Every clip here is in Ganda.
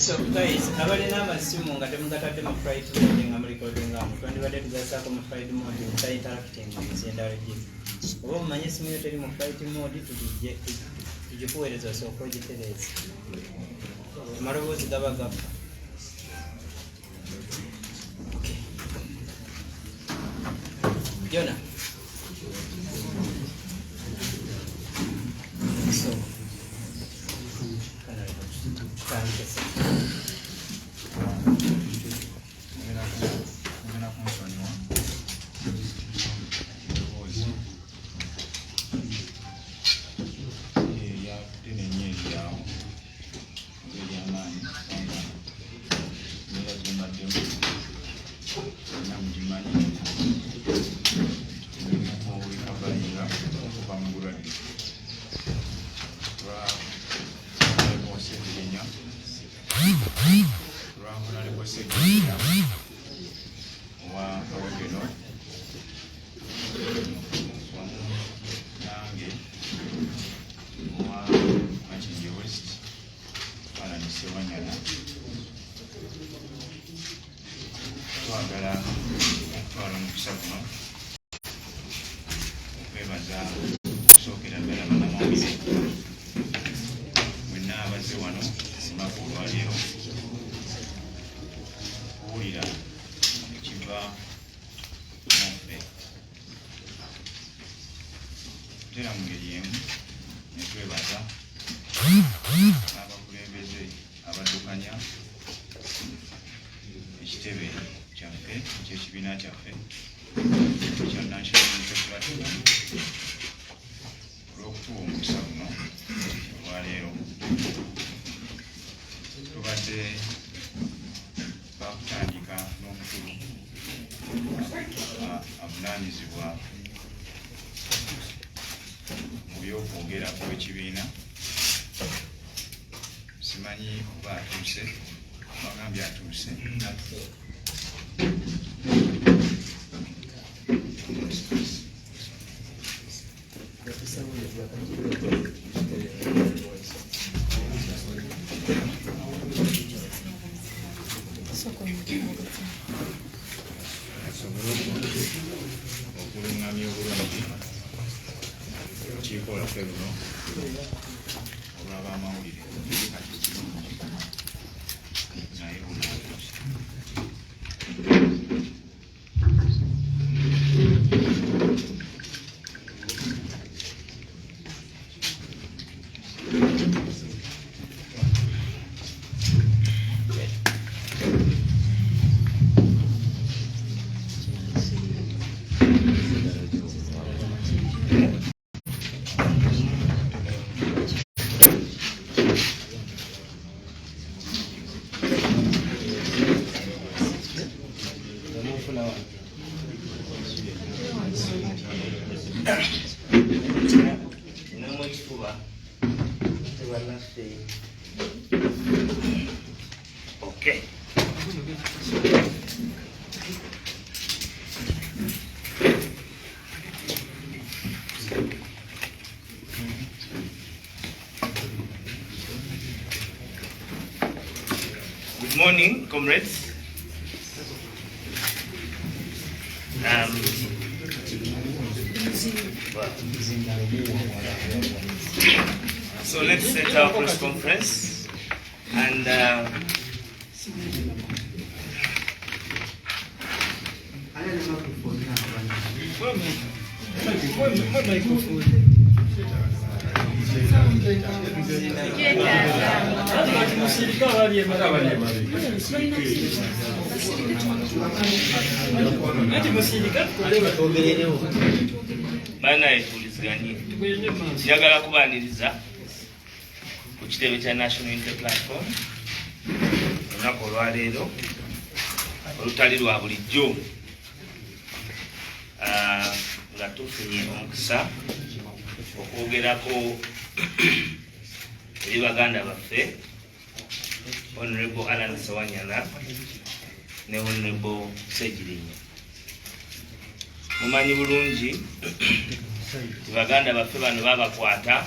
So guys, abalina amasimu nga temugatadde mu flight mode nga muli recording amu twandibadde tugasaako mu flight mode muta interacting ezendala gye oba omanye esimu yo teri mu flight mode tugikuweereza osooka ogitereeza amaloboozi gaba gafa. Jona so Ssegilinya wa Kawegeno wamu nange wa Makindye West Alani Ssewanyana twagala okutwala omukisa guno okwebaza okusookera ddala bannamawulire mwenna abazze wano simaku olwaleero okuwulira ekiva muffe tera mu ngeri emu netwebaza abakulembeze abaddukanya ekitebe kyaffe ekyekibiina kyaffe ekya National Unity Platform olw'okutuwa omukisa guno olwaleero. Tubadde bakutandika n'omukulu avunaanyizibwa mu by'okwogera kw'ekibiina, simanyi oba atuuse, bagambye atuuse. Okulungamya obulungi okiiko lwaffe luno olw'abamawulire kati kirungi naye bunaatuuse. Okay. Good morning, comrades. So let's set our press conference and njagala kubaaniriza ku kitebe kya National Unity Platform olunaku olwaleero olutali lwa bulijjo nga tufunye omukisa okwogerako eri baganda baffe Honorable Alani Ssewanyana ne Honorable Ssegilinya. Mumanyi bulungi baganda baffe bano babakwata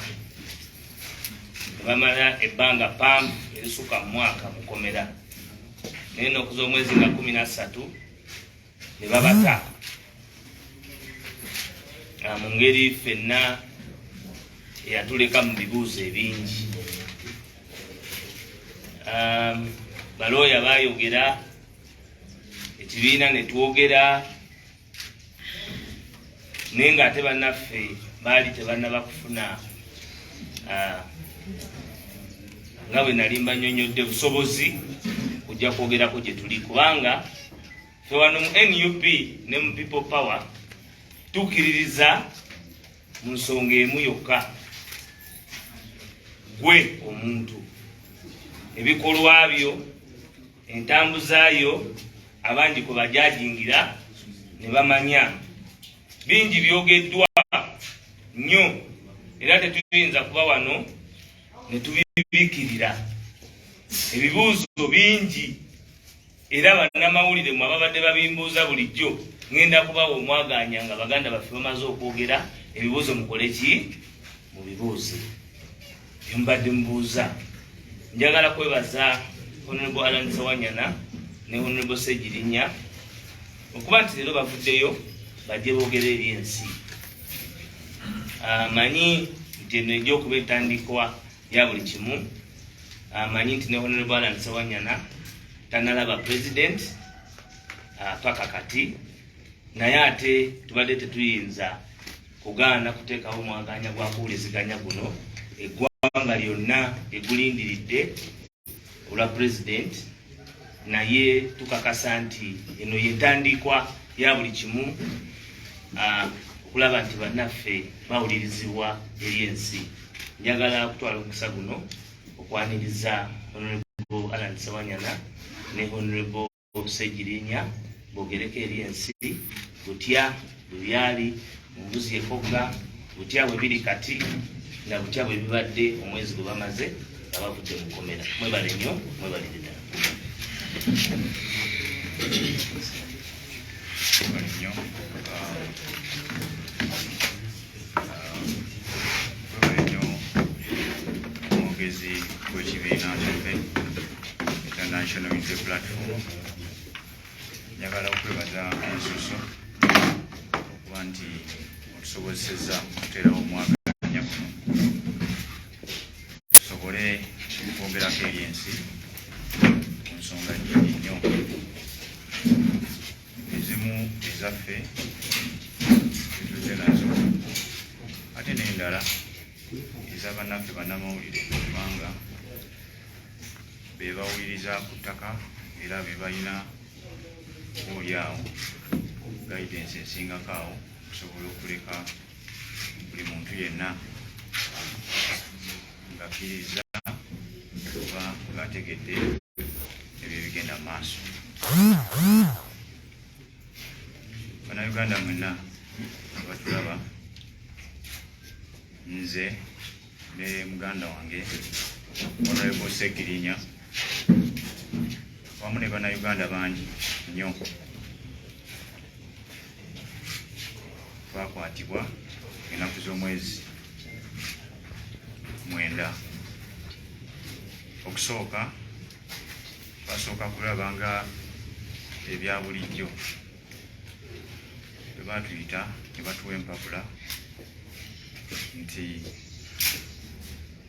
bamala ebbanga pam erisuka mwaka mukomera neno okuza omwezi nga 13 ne babata mu ngeri ffenna eyatuleka mu bibuuzo ebingi. Balooya baayogera, ekibiina ne twogera, naye ng'ate bannaffe baali tebannaba kufuna nga bwe nali mbanyonyodde busobozi kujja kwogerako gye tuli, kubanga ffe wano mu NUP ne mu People Power tukkiririza mu nsonga emu yokka, gwe omuntu, ebikolwa byo, entambuzaayo, abangi kwe bajajingira ne bamanya. Bingi byogeddwa nnyo era tetuyinza kuba wano ne tubibiikirira. Ebibuuzo bingi era bannamawulire mwe ababadde babimbuuza bulijjo ngenda kubawa omwaganya nga baganda baffe bamaze okwogera. Ebibuuzo mukole ki? Mubibuuze byembadde mubuuza. Njagala kwebaza Honorable Ssewanyana ne Honorable Ssegilinya okuba nti leero bavuddeyo bajje boogera eri ensi. Manyi nti eno ejja okuba entandikwa ya buli kimu. Manyi nti ne Honorable Ssewanyana tanalaba president paka kati, naye ate tubadde tetuyinza kugaana kuteekawo omwaganya gwa kuwuliziganya guno. Eggwanga lyonna egulindiridde olwa president, naye tukakasa nti eno yentandikwa ya buli kimu, okulaba nti bannaffe bawulirizibwa eri ensi. Njagala kutwala omukisa guno okwaniriza Honorable Ssewanyana ne Honorable Ssegilinya bogereko eri ensi butya bwe byali mu mbuzi ekogga, butya bwe biri kati, na butya bwe bibadde omwezi gwe bamaze nga bavudde mu kkomera. Mwebale nnyo, mwebalire ddala. Omwogezi w'ekibiina kyaffe International Unity Platform, njagala okwebaza ensuso okuba nti otusobozesezza okuteerawo omwaganya guno tusobole okwogerako eri ensi ku nsonga nnyingi nnyo. Ezimu ezaffe zituze nazo, ate n'endala ez'abannaffe bannamawulire, kubanga be bawuliriza ku ttaka era be balina oolyawo guidance esingako awo okusobola okuleka buli muntu yenna ng'akkiriza oba ng'ategedde ebyo ebigenda mu maaso. Bannayuganda mwenna abatulaba, nze ne muganda wange Honorable Ssegilinya wamu ne bannayuganda bangi nnyo twakwatibwa ennaku z'omwezi 9. Okusooka twasooka kulaba nga ebya bulijjo bwe baatuyita ne batuwa empapula nti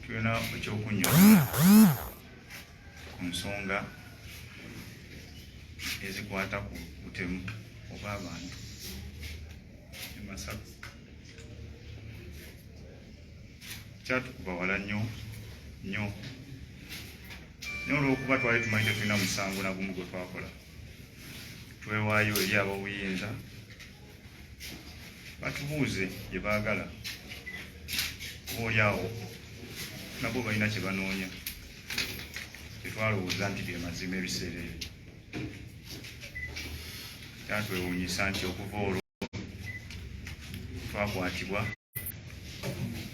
tulina ekyokunnyola ku nsonga ezikwata ku butemu obw'abantu e Masaka. Kyatukuba wala nnyo nnyo olw'okuba twali tumanyi tetulina musango na gumu gwe twakola, twewaayo eri ab'obuyinza batubuuze gye baagala, oba oli awo nabo balina kye banoonya. Tetwalowooza nti bye mazima ebiseera ebyo. Kyatwewuunyisa nti okuva olwo twakwatibwa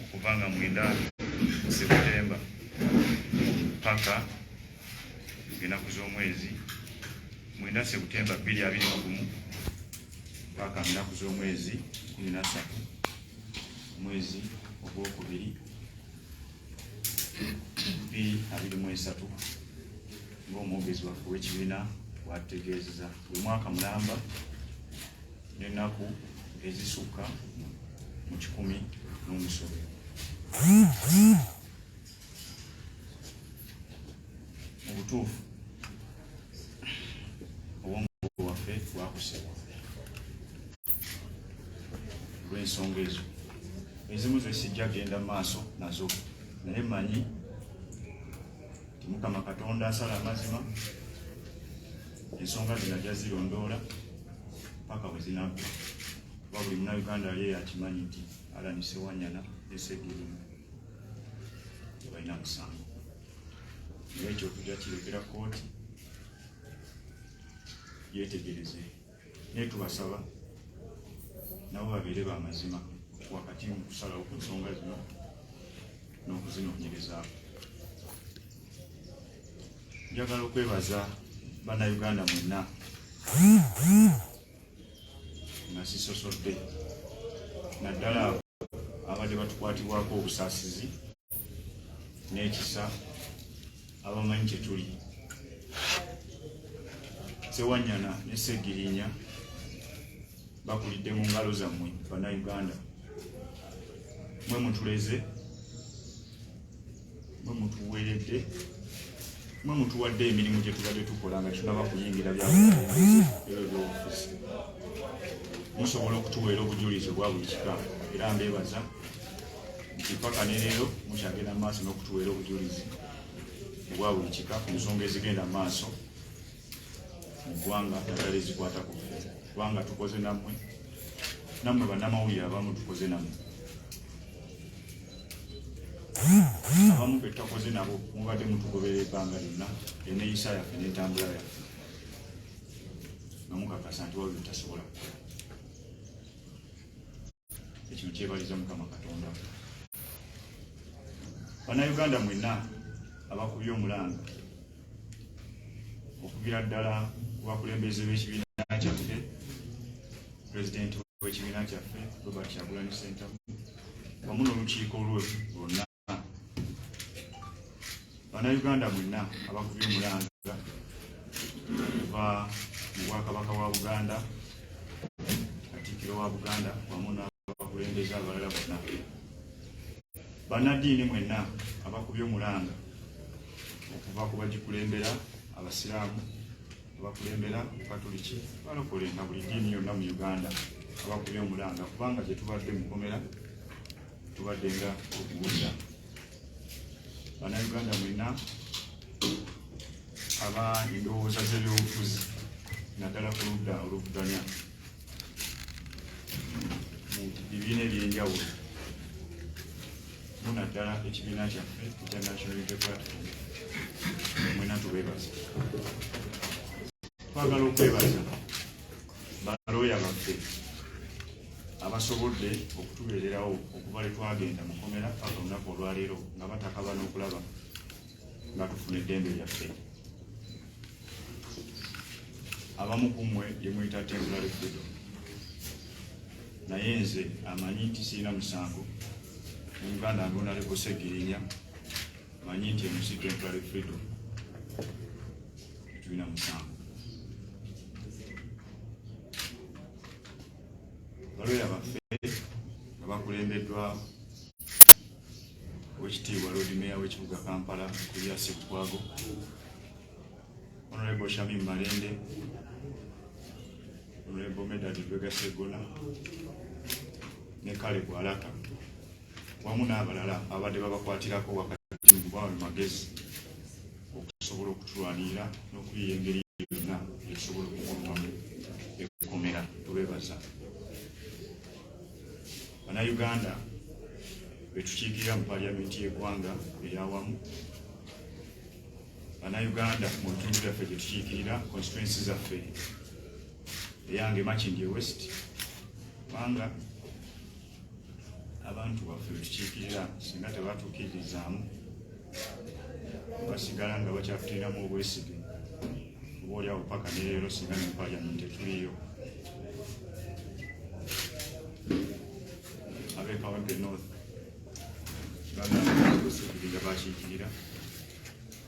okuva nga 9 Septemba paka ennaku z'omwezi 9 Septemba 2021 paka ennaku z'omwezi 13 omwezi ogwokubiri 2023 ng'omwogezi waffe w'ekibiina bw'ategeezezza buli mwaka mulamba n'ennaku ezisukka mu 100. Mu butuufu obwongo waffe bwakusebwa olw'ensonga ezo ezimu zesijja genda mu maaso nazo, naye mmanyi nti Mukama Katonda asala amazima, ensonga zino ajja zirondoola paka bwe zinaggwa, kuba buli Munnayuganda yali yakimanyi nti Alani Ssewanyana ne Ssegilinya tebalina musango. Naye ekyo tujja kirekera kkooti yeetegereze, naye tubasaba nabo babeere b'amazima wakati mu kusalawo ku nsonga zino n'okuzinoonyerezaako. Njagala okwebaza Bannayuganda mwenna nga sisosodde, naddala abo abadde batukwatibwako obusaasizi n'ekisa, abamanyi kye tuli. Ssewanyana ne Ssegilinya bakulidde mu ngalo zammwe Bannayuganda. Mwe mutuleze, mwe mutuweeredde, mwe mutuwadde emirimu gye tubadde tukola nga tunaba kuyingira by'obufuzi. Musobola okutuweera obujulizi obwa buli kika, era mbeebaza nti paka ne leero mukyagenda mu maaso n'okutuweera obujulizi obwa buli kika ku nsonga ezigenda mu maaso mu ggwanga naddala ezikwata ku ffe, kubanga tukoze nammwe bannamawulire abamu tukoze nammwe, abamu be tutakoze nabo mubadde mutugoberera ebbanga lyonna enneeyisa yaffe n'entambula yaffe nga mukakasa nti wabwe bitasobola kukola. Ekyo kyebaliza Mukama Katonda. Bannayuganda mwenna abakubye omulanga okugira ddala ku bakulembeze b'ekibiina kyaffe, pulezidenti w'ekibiina kyaffe Robert Kyagulanyi Ssentamu wamu n'olukiiko lwe lwonna. Bannayuganda mwenna abakubye omulanga okuva mu Bwakabaka bwa Buganda, Katikkiro wa Buganda wamu n'abakulembeze abalala bonna. Bannaddiini mwenna abakubye omulanga okuva ku bagikulembera Abasiraamu, abakulembera Katoliki, balokole na buli ddiini yonna mu Uganda abakubye omulanga, kubanga gye tubadde mukomera tubadde nga okubuuza. Bannayuganda mwenna aba endowooza z'ebyobufuzi naddala ku ludda oluvuganya mu bibiina ebyenjawulo, munaddala ekibiina kyaffe ekya National Unity Platform, mwenna tubeebaza. Twagala okwebaza balooya baffe abasobodde okutubeererawo okuva lwe twagenda mukomera paka olunaku olwaleero nga batakaba n'okulaba nga tufuna eddembe lyaffe. Abamu ku mmwe gye muyita temporary freedom, naye nze amanyi nti sirina musango. Omuganda Honorable Ssegilinya manyi nti emusi temporary freedom tulina musango. Balooya baffe nga bakulembeddwa Oweekitiibwa Lord Mayor w'ekibuga Kampala Kulyasi Bukwago, Honorable Shamim Malende, Honorable Medad Lwega Segona ne Kale Bwalaka wamu n'abalala abadde babakwatirako wakati mu bwawe magezi okusobola okutulwanirira n'okuyiiya engeri yonna esobola okukolwamu ekkomera. Tubeebaza. Bannayuganda be tukiikirira mu paliyamenti y'eggwanga ey'awamu, Bannayuganda mu bitundu byaffe gye tukiikirira constituency zaffe, eyange Makindye West, kubanga abantu baffe be tukiikirira singa tebatuukiririzaamu basigala nga bakyatulinamu obwesige obaoliawo paka ne leero singa ne paliyamenti tetuliyo. Ab'e Kawempe North bagamba Ssegilinya bakiikirira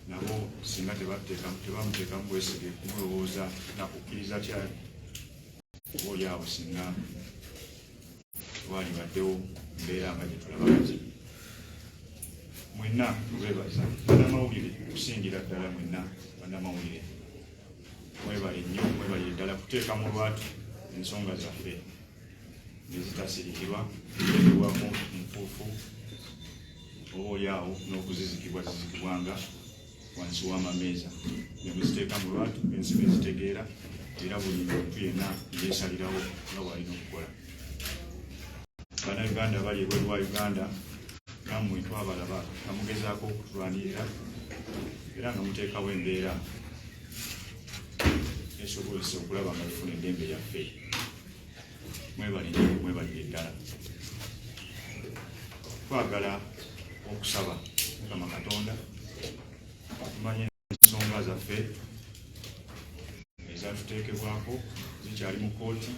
nabo singa tebamuteekamu bwesige kumulowooza nakukkiriza kyali oba oli awo singa walibaddewo mbeera nga gyetulabagazi. Mwenna tubeebaza bannamawulire okusingira ddala, mwenna bannamawulire mwebale nnyo, mwebale ddala kuteeka mu lwatu ensonga zaffe nezitasirikirwa kuteekebwako nfuufu oba oli awo n'okuzizikibwanga wansi w'amameeza, ne muziteeka mu lwatu ensi nezitegeera, era buli muntu yenna yeesalirawo nga bw'alina okukola. Bannayuganda bali ebweru wa Uganda nammwe twabalaba nga mugezaako okutulwanirira era nga muteekawo embeera esobozesa okulaba nga tufuna eddembe lyaffe. Mwebalire ddala. Twagala okusaba Mukama Katonda tumanye ensonga zaffe ezatuteekebwako zikyali mu kooti,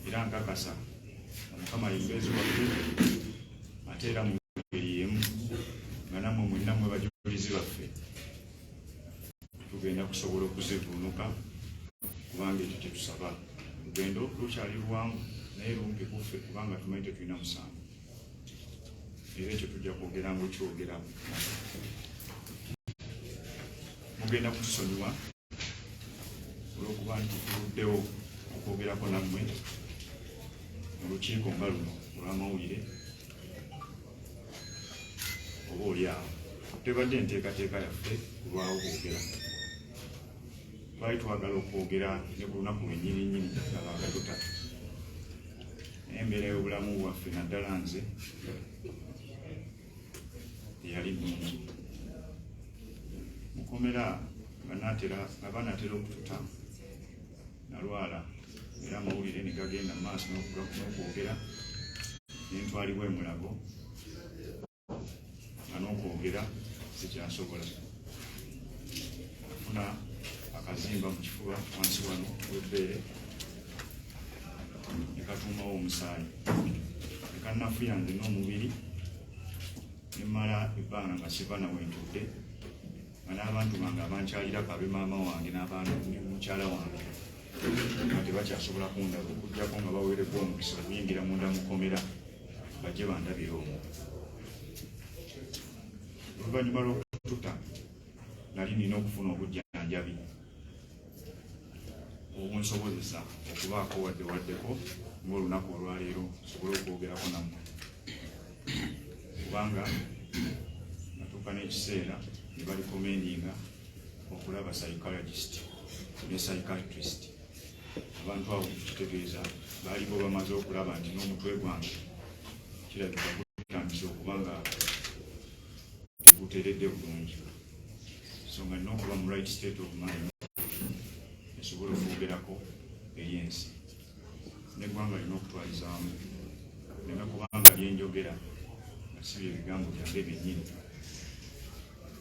era nkakasa Mukama yembeezi waffe ate era mu ngeri y'emu nga nammwe mwenna mwe bajulizi baffe tugenda kusobola okuzivvuunuka, kubanga ekyo kye tusaba. Lugendo lukyali luwanvu naye lumpi kuffe kubanga tumanyi tetulina musango, era ekyo tujja kwogera ngaokyogeramu. Mugenda kutusonyiwa olw'okuba nti tuluddewo okwogerako nammwe mu lukiiko nga luno olw'amawulire. Oba oli awo tebadde enteekateeka yaffe kulwawo kwogera, twali twagala okwogera ne ku lunaku lwennyininyini nga bakatuta, naye embeera y'obulamu bwaffe naddala nze teyali nnungi. Mukomera nga banatera okututa nalwala, era amawulire ne gagenda mu maaso n'okwogera, ne ntwalibwa e Mulago nga n'okwogera sikyasobola. Nafuna akazimba mu kifuba wansi wano w'ebbeere ne katuumawo omusaayi, ne kannafuya nze n'omubiri, ne mmala ebbanga nga siva nawe ntudde, nga n'abantu bange abankyalirako abe maama wange n'abaana ne mukyala wange nga tebakyasobola kundaba, okugyako nga baweereddwa omukisa okuyingira munda mukomera bajje bandabire omwo. Oluvannyuma lw'okututa nali nina okufuna obujjanjabi obunsobozesa okubaako waddewaddeko ng'olunaku olwaleero nsobole okwogerako nammwe, kubanga natuuka n'ekiseera ne balikomendinga okulaba psychologist ne psychiatrist. Abantu abo kitegeeza baalibo bamaze okulaba nti n'omutwe gwange kirabika gutandise okuba nga teguteredde bulungi, so nga nina okuba mu right state of mind esobola okwogerako eri ensi n'eggwanga lina okutwalizaamu, neme kubanga byenjogera nga si bye bigambo byange byennyini.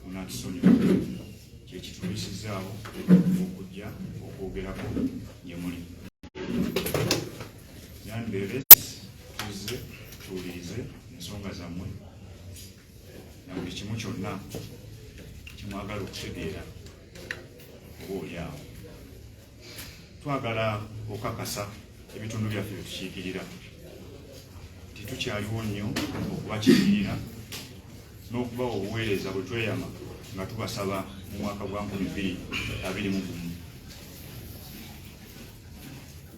Munatusonyiwa kyekitulisizaawo okujja okwogerako gye muli. Yandeere tuzze tuwulirize ensonga zammwe na buli kimu kyonna kimwagala okutegeera oba oli awo. Twagala okakasa ebitundu byaffe bye tukiikirira nti tukyaliwo nnyo okubakiikirira n'okubawa obuweereza bwe tweyama nga tubasaba mu mwaka gwa 2021.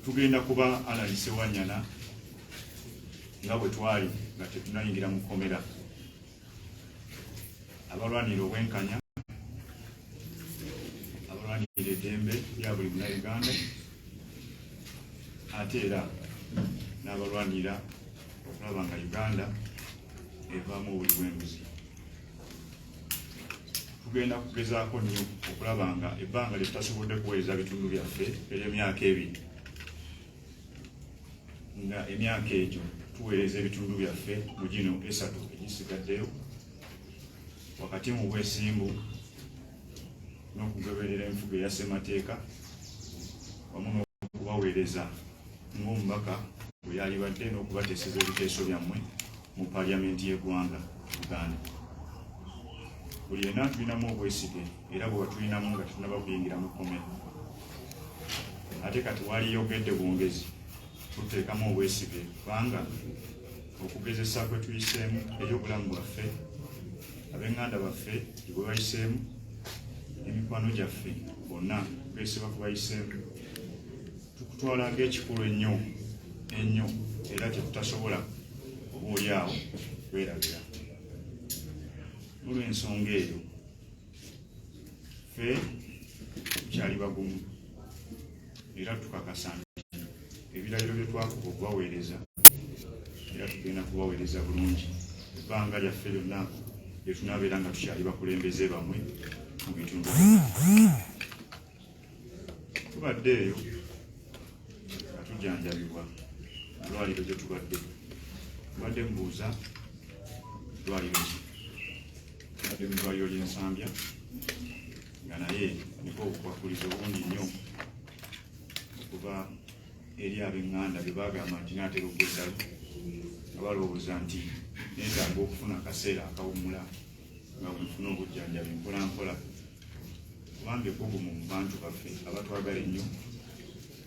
Tugenda kuba Alan Ssewanyana nga bwe twali nga tetunayingira mu kkomera, abalwanira obwenkanya, abalwanira eddembe lya buli munnayuganda, ate era n'abalwanira okulaba nga Uganda evaamu obuli bw'enguzi. Tugenda kugezaako nnyo okulaba nga ebbanga lye tutasobodde kuweereza bitundu byaffe ery'emyaka 2, nga emyaka egyo tuweereza ebitundu byaffe mu gino 3 egisigaddeyo, wakati mu bwesimbu n'okugoberera enfuga eya ssemateeka wamu n'okubaweereza ng'omubaka bwe yalibadde n'okubateeseza ebiteeso byammwe mu paliyamenti y'eggwanga Uganda. buli yenna tulinamu obwesige era bwe batulinamu nga tunaba kuyingira mu kkomera ate kati waliyogedde bwongezi tuteekamu obwesige kubanga okugezesa kwe tuyiseemu eri obulamu bwaffe ab'enganda baffe gye bayiseemu emikwano gyaffe bonna tugesebwa ku bayiseemu tukutwala ng'ekikulu ennyo era kyetutasobola obaolyawo kwerabira. Olw'ensonga eyo ffe tukyali bagumu era tukakasa nti ebiragiro bye twakuba okubaweereza era tugenda kubaweereza bulungi ebbanga lyaffe lyonna lye tunaabeera nga tukyali bakulembeze bamwe mu bitundu tubadde eyo nga tujjanjabibwa eddwaliro gye tubadde mbuuza ddwaliro ki tubadde mu ddwaliro ly'ensambya nga naye niko okukwakuliza obungi nnyo okuva eri ab'enganda bye bagamba nti naatera okweddalo nga balowooza nti neetaaga okufuna akaseera akawumula nga bwenfuna obujjanjabi mpolampola kubanga ebbugumu mu bantu baffe abatwagala ennyo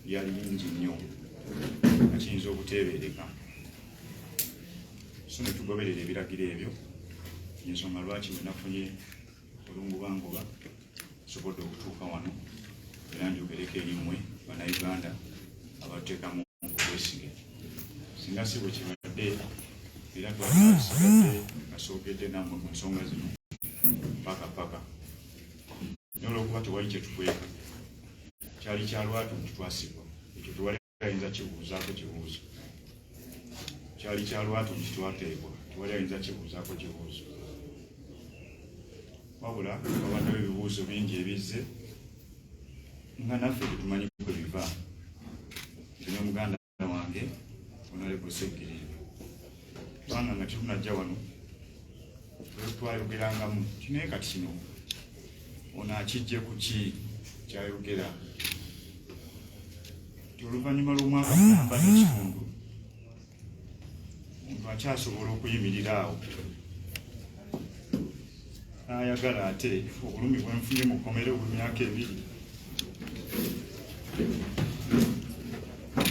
lyali lingi nnyo nga kiyinza obuteebereka so ne tugoberera ebiragiro ebyo ensonga lwaki bwe nafunye olungubanguba sobodde okutuuka wano era njogereko eri mmwe bannayuganda abateekamu obwesige singa si bwe kibadde era twasigadde gasoogedde nammwe mu nsonga zino paka naye olwokuba tewali kyetukweka kyali kyalwatu nti twasibwa ekyo tewali ayinza kibuuzaako kibuuzo kyali kyalwatu nti twateebwa tewali ayinza kibuuzaako kibuuzo wabula wabaddewo ebibuuzo bingi ebizze nga naffe tetumanyi kwe biva nti ne muganda wange Honorable Ssegilinya kubanga nga tetunajja wano twayogerangamu kinaye kati kino ono akijje ku ki kyayogera nti oluvannyuma lw'omwaka mulamba n'ekitundu omuntu akyasobola okuyimirira awo n'ayagala ate obulumi bwenfunye mu kkomera obw'emyaka 2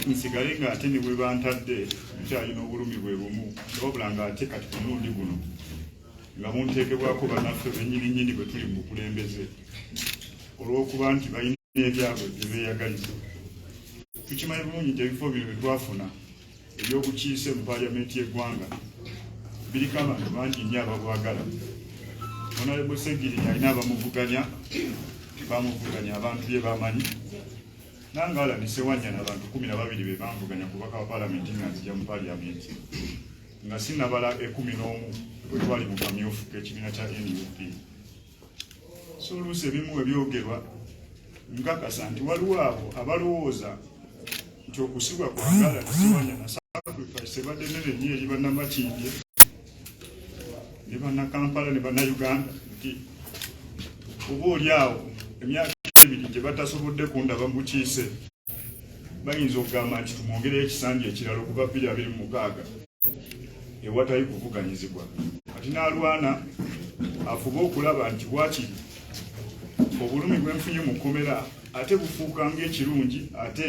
nsigale ng'ate ne bwe bantadde nkyalina obulumi bwe bumu wabula ng'ate kati ku mulundi guno nga munteekebwako bannaffe bennyininyini bwe tuli mu bukulembeze olw'okuba nti balina ebyabwe bye beeyagaliza. Tukimanyi bulungi nti ebifo bino bye twafuna ebyobukiise mu paalamenti y'eggwanga biriko abantu bangi nnyo ababwagala. Honorable Ssegilinya alina abamuvuganya abantu bye bamanyi nange Alan Ssewanyana abantu 12 be bamvuganya ku bubaka wa paalamenti nga nzija mu paalamenti nga sinabala 11 bwe twali mu kamyufu k'ekibiina kya NUP. So oluusi ebimu bwe byogerwa nkakasa nti waliwo abo abalowooza nti okusibwa kwa Alan Ssewanyana sacrifice ebadde nnene nnyo eri bannamakindye ne bannakampala ne bannayuganda nti oba oli awo emyaka 2 gye batasobodde kundaba mu bukiise bayinza okugamba nti tumwongereyo ekisanja ekirala okuva 2026 ewatali kuvuganyizibwa kati n'alwana afuba okulaba nti bwakiri obulumi bwenfunye mu kkomera ate bufuuka ng'ekirungi ate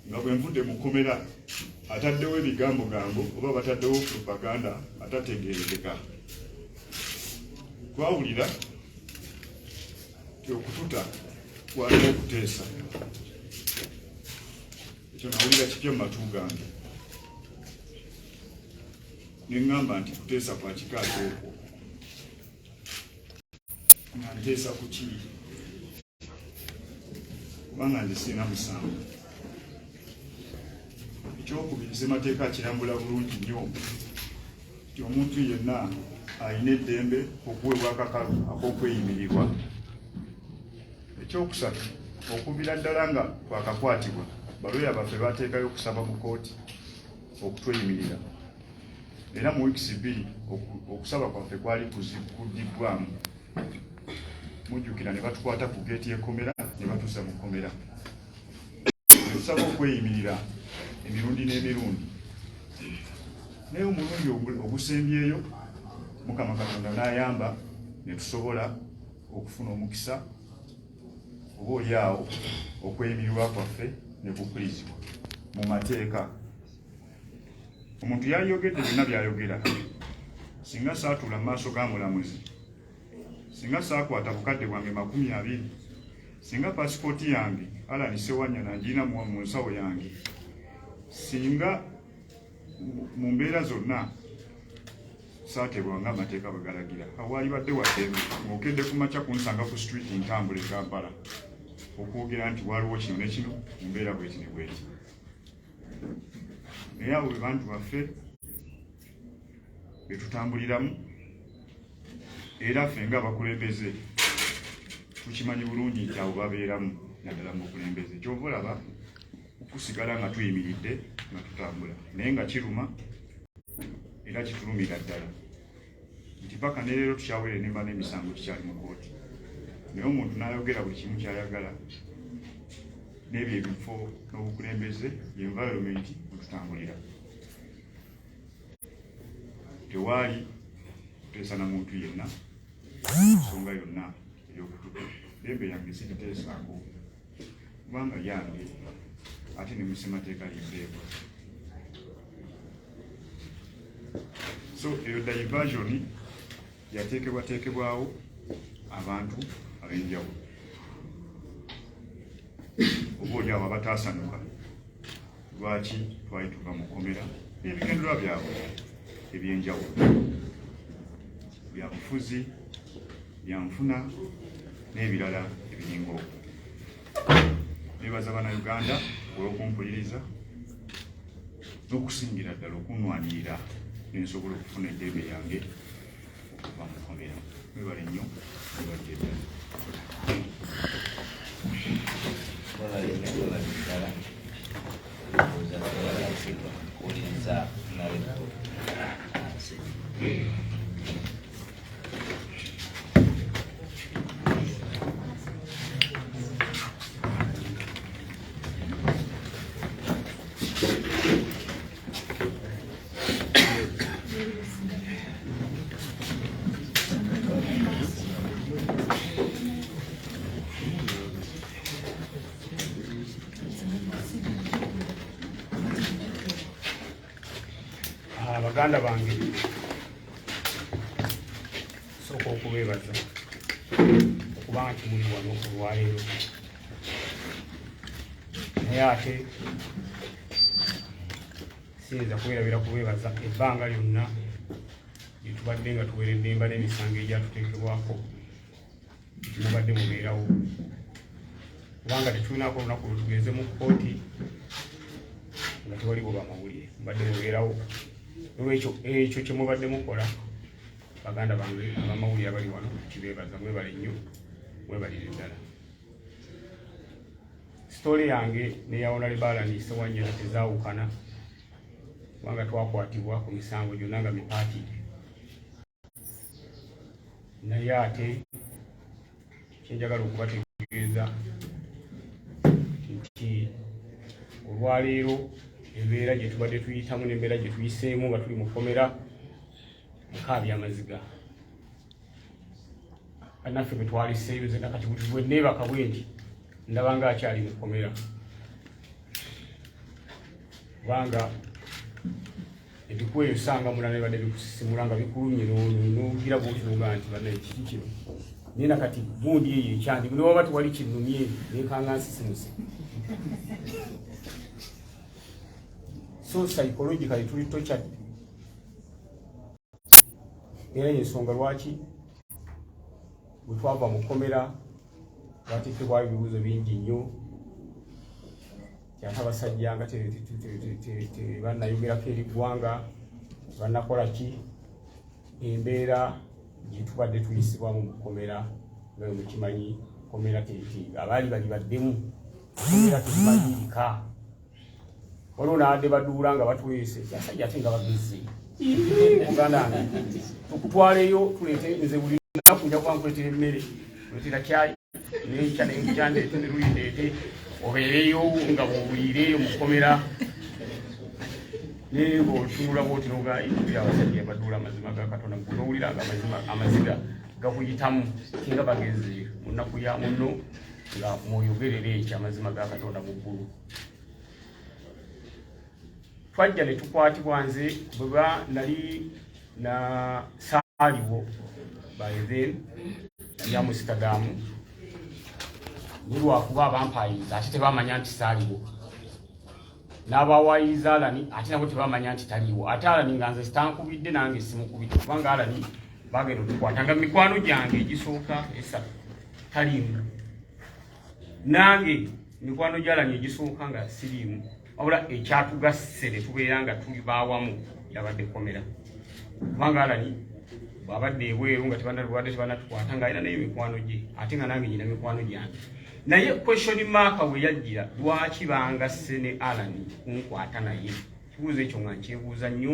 nga bwenvudde mu kkomera ataddewo ebigambogambo oba bataddewo propaganda atategeerekeka. Twawulira ti okututa kwaliwo okuteesa ekyo nawulira kipya mu matu gange neŋŋamba nti kuteesa kwa kika kyokwo nga nteesa ku ki kubanga nze sirina musango. Ekyokubiri ssemateeka akirambula bulungi nnyo nti omuntu yenna alina eddembe okuweebwa akakalu ak'okweyimirirwa. Ekyokusatu okubira ddala nga twakakwatibwa balooya baffe bateekayo okusaba mu kooti okutweyimirira era mu wiikisi 2 okusaba kwaffe kwali kudibbwamu. Mujjukira ne batukwata ku geeti y'ekkomera ne batuusa mu kkomera tusaba okweyimirira emirundi n'emirundi naye omulundi ogusembyeyo Mukama Katonda n'ayamba ne tusobola okufuna omukisa oba oliawo okweyimirirwa kwaffe ne kukulirizibwa mu mateeka. Omuntu yayogedde byonna byayogera, singa saatuula mu maaso ga mulamuzi, singa saakwata bukadde bwange 20, singa pasipooti yange Alan Ssewanyana ngirina mu nsawo yange, singa mu mbeera zonna saatebwanga amateeka bwe galagira, awaali badde waddembe ng'okedde ku makya kunsanga ku street ntambula e Kampala okwogera nti waliwo kino ne kino mu mbeera bweti ne bweti. Naye abo be bantu baffe be tutambuliramu, era ffe nga abakulembeze tukimanyi bulungi nti abo babeeramu naddala mu bukulembeze. Kyova olaba okusigala nga tuyimiridde nga tutambula, naye nga kiruma era kitulumira ddala nti paka ne leero tukyawere nemba n'emisango kikyali mu kooti, naye omuntu n'ayogera buli kimu kyayagala. N'ebyo ebifo n'obukulembeze environment mututambulira, tewaali kuteesa na muntu yenna nsonga yonna ey'okutuka. Lembe yange sigiteesaako kubanga yange ate ne musemateeka limbeebwa. So eyo diversion yateekebwateekebwawo abantu ab'enjawulo, oba oliawo abataasanuka lwaki twali tuva mu kkomera n'ebigendererwa byabwe eby'enjawulo, bya bufuzi, bya nfuna n'ebirala ebiringa okwo. Neebaza bannayuganda olw'okumpuliriza n'okusingira ddala okunwanirira nensobola okufuna eddembe yange okuva mu kkomera. Mwebale nnyo, mwebale ddala. Baganda bange, sooka okubeebaza okuba nti muli wano olwaleero, naye ate siyinza kubeerabira kubeebaza ebbanga lyonna lye tubadde nga tuweredde emba n'emisango egyatuteekebwako nti mubadde mubeerawo, kubanga tetulinako olunaku lwetugeze mu kkooti nga tewaliwo bamawulire, mubadde mubeerawo. Olwekyo ekyo kye mubadde mukola, baganda bange abamawulire abali wano kibeebaza, mwebale nnyo, mwebalire ddala. Sitoole yange n'eya Honorable Alan Ssewanyana tezaawukana, kubanga twakwatibwa ku misango gyonna nga mipaatire. Naye ate kyenjagala okubategeeza nti olwaleero embeera gye tubadde tuyitamu n'embeera gye tuyiseemu nga tuli mu kkomera mukaabya amaziga. Naffe bwe twaliseeyo nze nakati bwe neebaka bwe nti ndaba nga akyali mu kkomera, kubanga ebikweyo sanga mulala ne badde bikusisimula nga bikulumye n'ogira bwoti noga nti bannaye kiki kino, naye nakati gundi eyo ekyandi ne waba tewali kinnumye neekanga nsisimuse. So psychologically tuli tortured. Era y'ensonga lwaki bwe twava mu kkomera bateekebwayo ebibuuzo bingi nnyo, kyate abasajja nga tebannayogerako eri ggwanga, tebannakola ki, embeera gye tubadde tuyisibwamu mu kkomera nga mukimanyi kkomera abaali bali baddemu kkomera tezimalirika. Waliwo n'abadde baduula nga batuweese abasajja ate nga bagezze muganda wange tukutwaleyo tuleete nze buli lunaku nja kuba nkuleetera emmere, kuleetera caayi n'enkya n'enkya ndeete ne luli ndeete obeereyo nga bw'obuliireeyo mu kkomera, naye ng'otunula bw'oti noga ebyo abasajja baduula amazima ga Katonda, n'owulira nga amaziga gakuyitamu kinga bagenzi munaku ya muno nga mwoyogerera ekyamazima ga Katonda mu ggulu. Twajja ne tukwatibwa nze bweba nali na saaliwo by then ya musitagamu nilwakuba abampayiza ate tebamanya nti saaliwo n'abawayiza Alani ate nabo tebamanya nti taliwo ate Alani nga nze sitankubidde nange simukubidde kubanga Alani bagenda tukwatanga mikwano gyange egisooka esatu taliimu nange mikwano gya Alani egisooka nga siriimu wabula ekyatugasse ne tubeera nga tuli baawamu yabadde komera kubanga Alani bwabadde ebweru nga tebanalwadde tebanatukwata nga alina naye mikwano gye ate nga nange nyina mikwano gyange naye question mark we yajjira lwaki bangasse ne Alani kunkwata naye kibuuzo ekyo nga nkyebuuza nnyo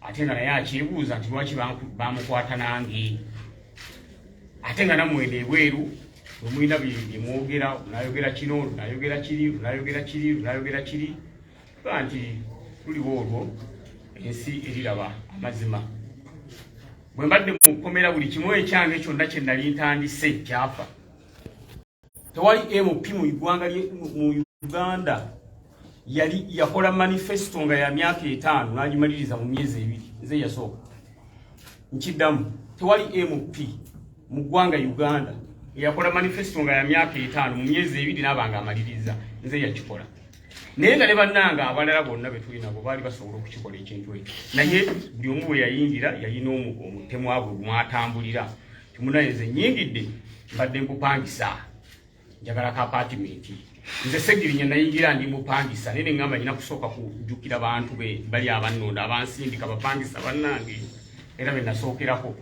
ate nga naye akyebuuza nti lwaki bamukwata nange ate nga namwenda ebweru omwina bye mwogera nayogera kino nayogera kiri nayogera kiri nayogera kiri nti tuliwo olwo ensi eriraba amazima bwe mbadde mu kkomera buli kimu ekyange kyonna kye nali ntandise kyafa. Tewali MP mu Uganda yali yakola manifesto nga ya myaka 5 n'agimaliriza mu myezi 2 nze yasooka nkiddamu tewali MP mu ggwanga Uganda yakola manifesto nga ya myaka 5 mu myezi 2 n'abanga amaliriza nze yakikola naye nga ne bannanga abalala bonna be tuli nabo baali basobola okukikola ekintu ekyo naye buli omu bwe yayingira yalina omutemu abwe mwatambulira timunayeze nyingidde mbadde mpupangisa njagala ka apartment nze Ssegilinya nayingira ndi mupangisa naye ngamba nyina kusooka kujjukira bantu be bali abannonda abansindika bapangisa bannange era be nasookerako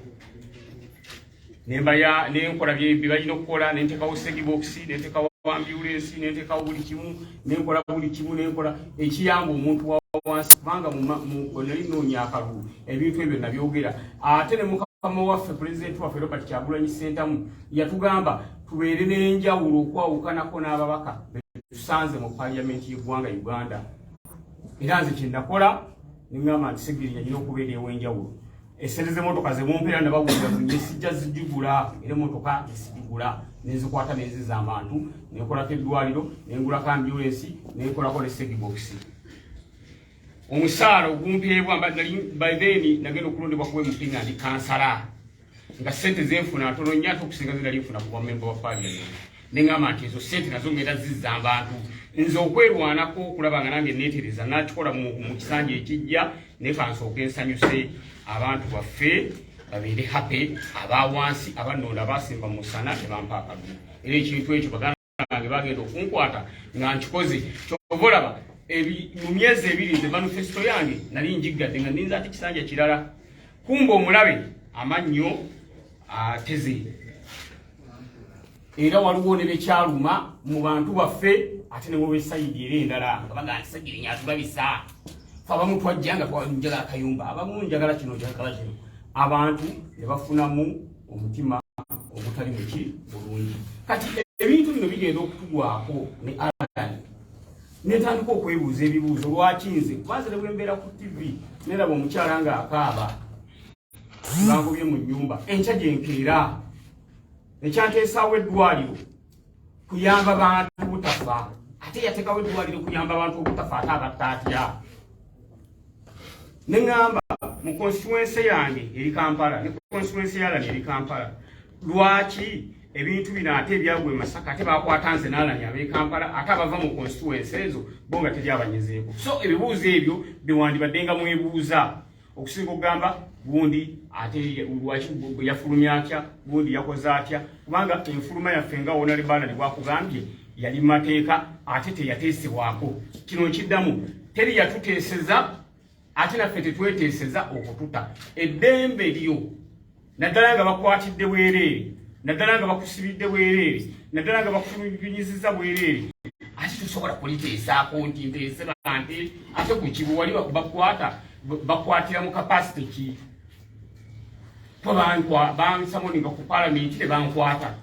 nembaya nenkola bye balina okukola nentekawo Segibox nentekawo ambulance nentekawo buli kimu nenkola buli kimu nenkola ekiyamba omuntu wa wansi kubanga mu nali noonya akalulu ebintu ebyo nabyogera ate ne mukama waffe president waffe Robert Kyagulanyi Ssentamu yatugamba tubeere n'enjawulo okwawukanako n'ababaka tusanze mu parliament y'eggwanga Uganda era nze kye nakola nengamba nti Ssegilinya nyina okubeera ewenjawulo esente z'emmotoka ze mumpera ne babuuza zinye sijja zijigula era emmotoka ezigula nezikwata neziza abantu nekolako eddwaliro nengulako ambulance nenkolako ne Segibox omusaala ogumpeebwa by then nagenda okulondebwa kuba mupinga ndi kansala nga sente zenfuna ntono nnyo ate okusinga zinali nfuna kuba member wa parliament nengamba nti ezo sente nazo ngenda zizza abantu nze okwerwanako okulaba nga nange neetereza nakikola mu kisanja ekijja ne kansooka ensanyuse abantu baffe babeere happy abawansi abannonda abasimba mu sana ne bampa akadumu era ekintu ekyo baganda bange bagenda okunkwata nga nkikoze kyovolaba mu myezi 2 nze manifesto yange nali njiggadde nga ninza ati kisanja kirala kumba omulabe amannyo ateze era waliwo ne bekyaluma mu bantu baffe ate ne mubesayidi era endala nga baga nti Ssegilinya atulabisa fe abamu twajja nga twanjagala akayumba abamu njagala kino njagala kino abantu ne bafunamu omutima ogutali muki bulungi kati ebintu bino bigenda okutugwako ne Alani netandika okwebuuza ebibuuzo lwaki nze kubanze ne bwembeera ku TV neraba omukyala nga akaaba bangobye mu nnyumba enkya gyenkeera ekyanteesaawo eddwaliro kuyamba bantu butafa ate yateekawo eddwaliro kuyamba abantu obutafa ate abatta atya neŋŋamba mu constituency yange eri Kampala ne constituency ya Alani eri Kampala lwaki ebintu bino ate ebyagwe Masaka ate bakwata nze n'Alani ab'e Kampala ate abava mu constituency ezo bo nga teri abanyezeeko so ebibuuzo ebyo bewandibadde nga mwebuuza okusinga okugamba gundi ate lwaki yafulumya atya gundi yakoze atya kubanga enfuluma yaffe nga wona libana libwakugambye yali mateeka ate teyateesebwako kino nkiddamu teri yatuteeseza ate naffe tetweteeseza okututa eddembe lyo naddala nga bakwatidde bwereere naddala nga bakusibidde bwereere naddala nga bakufulumiziza bwereere ate tosobola kuliteesaako nti nteese bante ate ku kibu wali bakwata bakwatira mu kapasite ki bansamoninga ku palamenti ne bankwata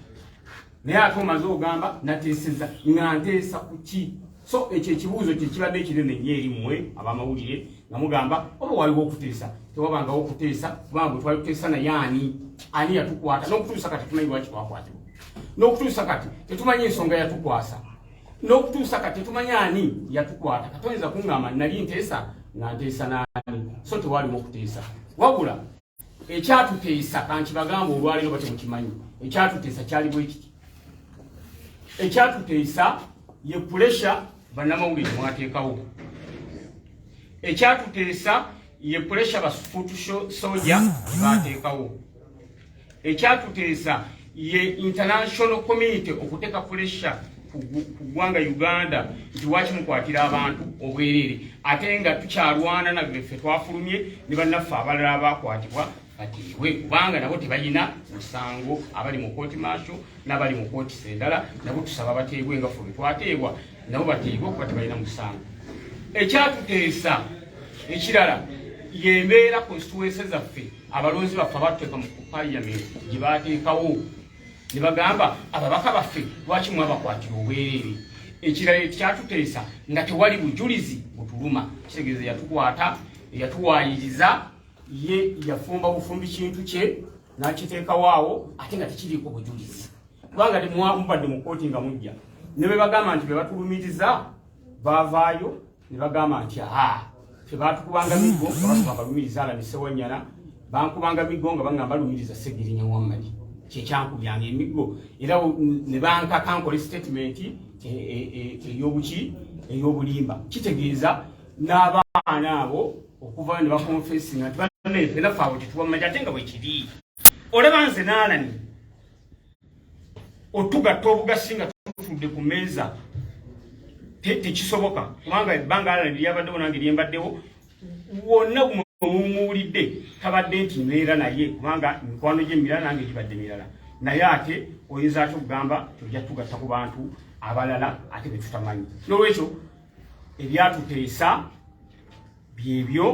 naye ate omaze ogamba nateeseza nga nteesa ku ki so ekyo ekibuuzo kye kibadde ekinene nnyo eri mmwe abamawulire namugamba oba waliwo okuteesa tewabangawo okuteesa kubanga twali kuteesa naye ani yatukwata n'okutuusa kati tumanyi lwaki twakwatibwa n'okutuusa kati tetumanyi ensonga yatukwasa n'okutuusa kati tetumanyi ani yatukwata katonza kuŋŋamba nali nteesa nga nteesa naani so tewalimu okuteesa wabula ekyatuteesa kankibagamba olwaleero batemukimanyi ekyatuteesa kyali bwe kiti ekyatuteesa ye puresha bannamawulire mwateekawo ekyatuteesa ye puresha basufuutu soja bateekawo ekyatuteesa ye international community okuteeka puresha ku ggwanga Uganda nti wakimukwatira abantu obwerere ate nga tukyalwana nabiffe twafulumye ne bannaffe abalala abakwatibwa batiibwe kubanga nabo tebalina musango abali mu kooti maasho n'abali mu kooti sendala nabo tusaba bateebwe nga ffe twateebwa nabo bateebwe kuba tebalina musango ekyatuteesa ekirala yembeera constituency zaffe abalonzi baffe abatuteeka mu parliament gye baateekawo ne bagamba ababaka baffe lwaki mwabakwatira obwerere ekirala ekyatuteesa nga tewali bujulizi butuluma kitegeeza yatukwata yatuwaayiriza ye yafumba bufumbi kintu kye n'akiteekawo awo ate nga tekiriiko bujulizi kubanga mubadde mu kooti nga mujja ne be bagamba nti be batulumiriza baavaayo ne bagamba nti tebatukubanga miggo nga balumiriza Alani Ssewanyana bankubanga miggo nga bagamba balumiriza Ssegilinya Muhammad kyekyankubyanga emiggo era ne bankaka nkole statement ey'obulimba kitegeeza n'abaana abo okuva ne bakonfesinga nti banne ffe abo tetuba mumajja ate nga bwe kiri olaba nze n'Alani otugatta obugasi nga tutudde ku mmeeza tekisoboka kubanga ebbanga Alani lyabaddewo nange lyembaddewo wonna mumuwulidde tabadde nti mbeera naye kubanga mikwano gy'emirala nange gibadde mirala naye ate oyinza ate okugamba tujja tugatta ku bantu abalala ate be tutamanyi n'olwekyo ebyatuteesa byebyo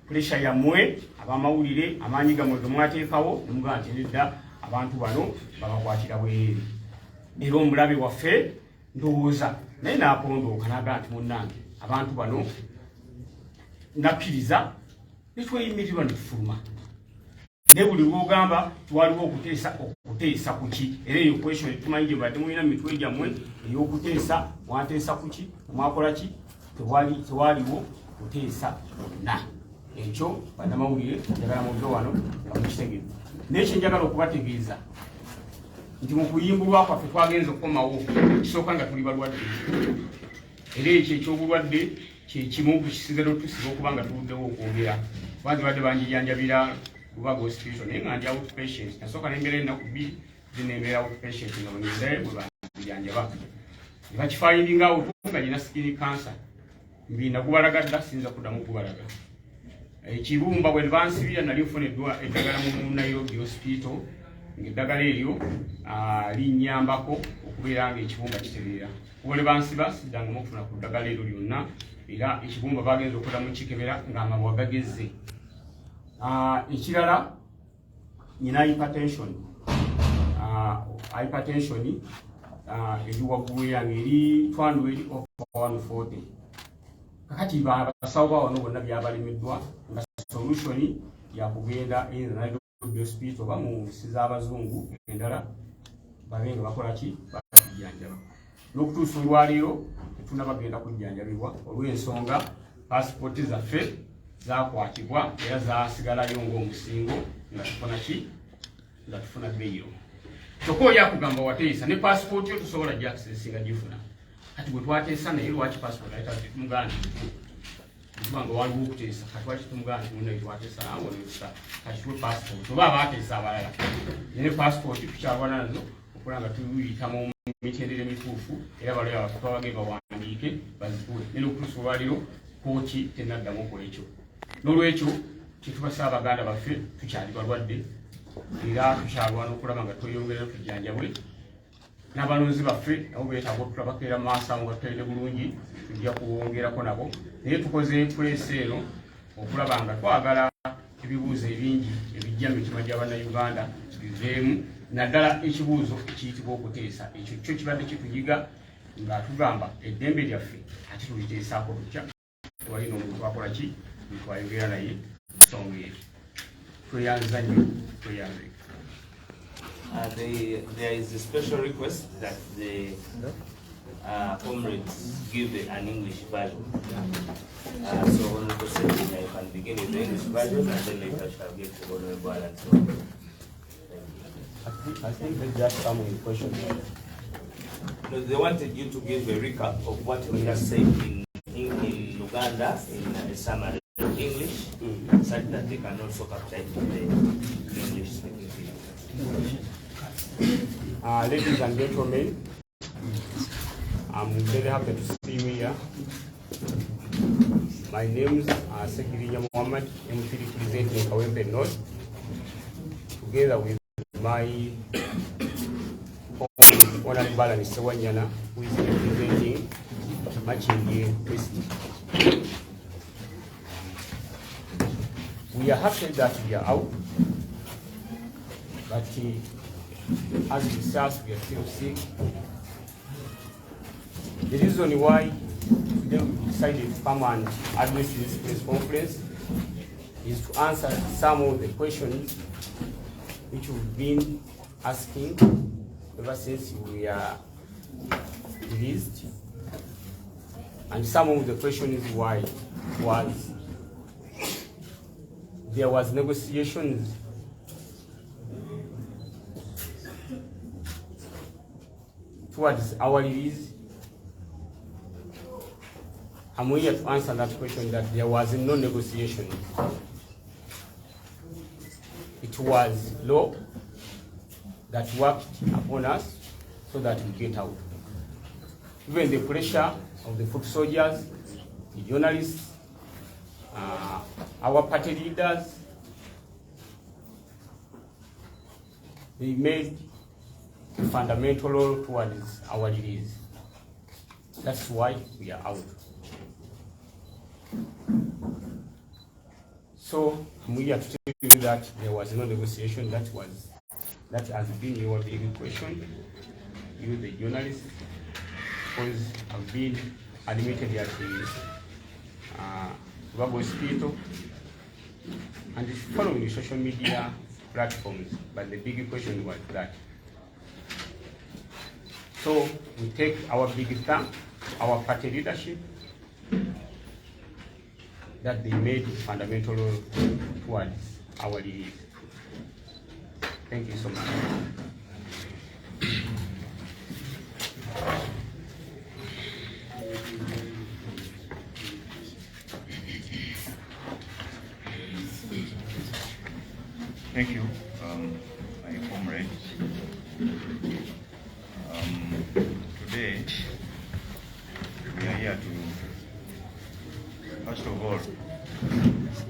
puresha yammwe abamawulire amaanyi gammwe ge mwateekawo ne mugamba nti nedda abantu bano babakwatira bwerere era omulabe waffe ndowooza naye naapondooka n'agamba nti munnange abantu bano nakkiriza ne tweyimirirwa ne tufuluma naye buli lwogamba twaliwo okuteesa ku ki era eyo question tumanyi gye badde mulina mitwe gyammwe ey'okuteesa mwateesa ku ki mwakola ki tewaliwo kuteesa na ekyo bannamawulire njagala muvve wano nga mukitegeeza n'ekyo njagala okubategeeza nti mu kuyimbulwa kwaffe twagenza okukomawo kisooka nga tuli balwadde era ekyo ekyobulwadde kyekimu bukisigala tusiba okuba nga tuluddewo okwogera banzi badde banjijanjabira Lubaga hospital naye nga ndi outpatient nasooka nembeera ennaku bbiri zinembeera outpatient nga bwengezayo bwe banjijanjaba ne bakifayindinga awo nga gina skin cancer mbina kubalaga dda sinza kuddamu kubalaga ekibumba bwe bansibira nali nfuna eddagala mu Nairobi hospital ng'eddagala eryo linnyambako okubeera nga ekibumba kitereera kubole bansiba siddangamu okufuna ku ddagala eryo lyonna era ekibumba bagenza okuddamu kikebera ng'amabwa gagezze ekirala nyina hypertension eri waggulu yange eri 200 over 140 kakati basawo bawano bonna byabalimiddwa nga solution yakugenda Nairobi hospital oba mu nsi z'abazungu endala babe nga bakola ki bakujjanjaba n'okutuusa olwaleero tetunabagenda kujjanjabibwa olw'ensonga pasipoti zaffe zakwatibwa era zasigalayo ng'omusingo nga tufuna ki nga tufuna bbeeyo kyokka oli akugamba wateesa ne pasipoti yo tusobola gyakisesinga gifuna kati bwe twateesa naye lwaki pasipoti ayita tumuganda kubanga waliwo okuteesa kati lwaki tumuganda munaye twateesa nawe netusa kati tuwe pasipoti oba abaateesa abalala naye pasipoti tukyalwana nazo okuba nga tuyita mu mitendera emituufu era balaya baffe twabage bawandiike bazituwe naye n'okutuusa olwaliro kooti tenaddamu okola ekyo n'olwekyo kyetubasaba abaganda baffe tukyali balwadde era tukyalwana okulaba nga tweyongera tujjanjabwe n'abalonzi baffe nabo beetaaga otulabakeera mu maaso awo nga tutalire bulungi tujja kuwongerako nabo naye tukoze pulesi eno okulaba nga twagala ebibuuzo ebingi ebijja mu mitima gy'abannayuganda biveemu naddala ekibuuzo ekiyitibwa okuteesa ekyo kyo kibadde kituyiga nga tugamba eddembe lyaffe ate tuliteesaako tutya tewali n'omuntu akola ki twayogera naye nsonga eyo tweyanza nnyo tweyanze. There is a special request that the comrades give an English version. So Honorable Ssegilinya, I can begin with the English version and then later shall get to Honorable and so on. I think they just come with questions. No, they wanted you to give a recap of what we have said in Uganda in a summary in English, such that they can also capture it in the English speaking people. Ladies and gentlemen, I'm very happy to see you here. My name is Ssegilinya Muhammad, MP representing Kawempe North, together with my Honorable Ssewanyana, who is representing Machingi West. We are happy that we are out, but as we discussed, we are still sick. The reason why today we decided to come and address this press conference is to answer some of the questions which we've been asking ever since we are released. And some of the questions why was there was negotiations towards our release. I'm here to answer that question that there was no negotiation. It was law that worked upon us so that we get out. Even the pressure of the foot soldiers, the journalists, our party leaders, they made a fundamental role towards our release. That's why we are out. So I'm here to tell you that there was no negotiation. That has been your big question. You, the journalists, because I've been admitted at the hospital and it's following the social media platforms. But the big question was that. So we take our big thank our party leadership that they made fundamental role towards our release. Thank you so much. Thank you, my comrade. Today, we are here to, first of all,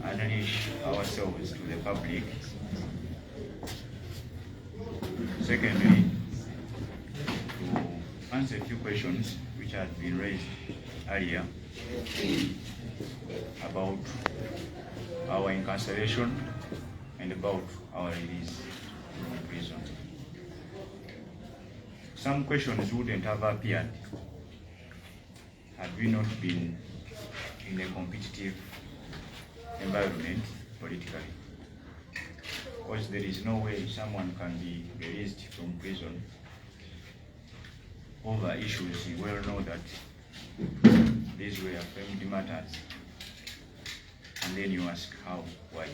unleash ourselves to the public. Secondly, to answer a few questions which had been raised earlier about our incarceration and about our release from prison. Some questions wouldn't have appeared had we not been in a competitive environment politically. Because there is no way someone can be released from prison over issues you well know that these were family matters, and then you ask how, why.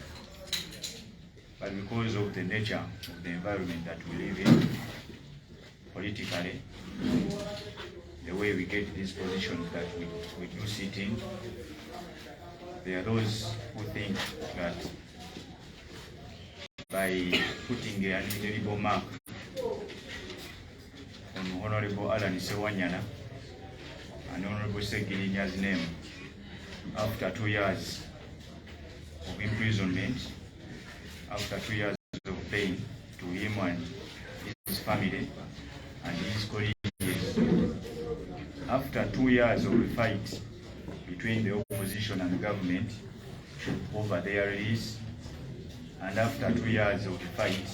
But because of the nature of the environment that we live in, politically, the way we get these positions that we do sit in, there are those who think that by putting an indelible mark on Honorable Ssewanyana and Honorable Ssegilinya's name, after 2 years of imprisonment, after 2 years of pain to him and his family and his colleagues, after 2 years of a fight between the opposition and the government over their release, and after 2 years of the fight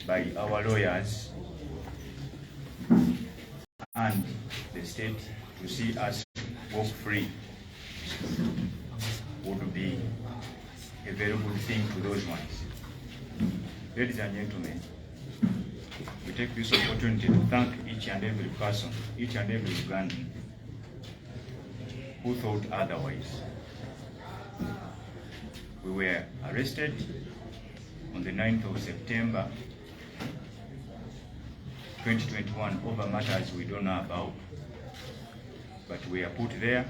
by our lawyers and the state to see us walk free, would be a very good thing to those ones. Ladies and gentlemen, we take this opportunity to thank each and every person, each and every Ugandan who thought otherwise. We were arrested on the 9th of September 2021 over matters we don't know about. But we are put there.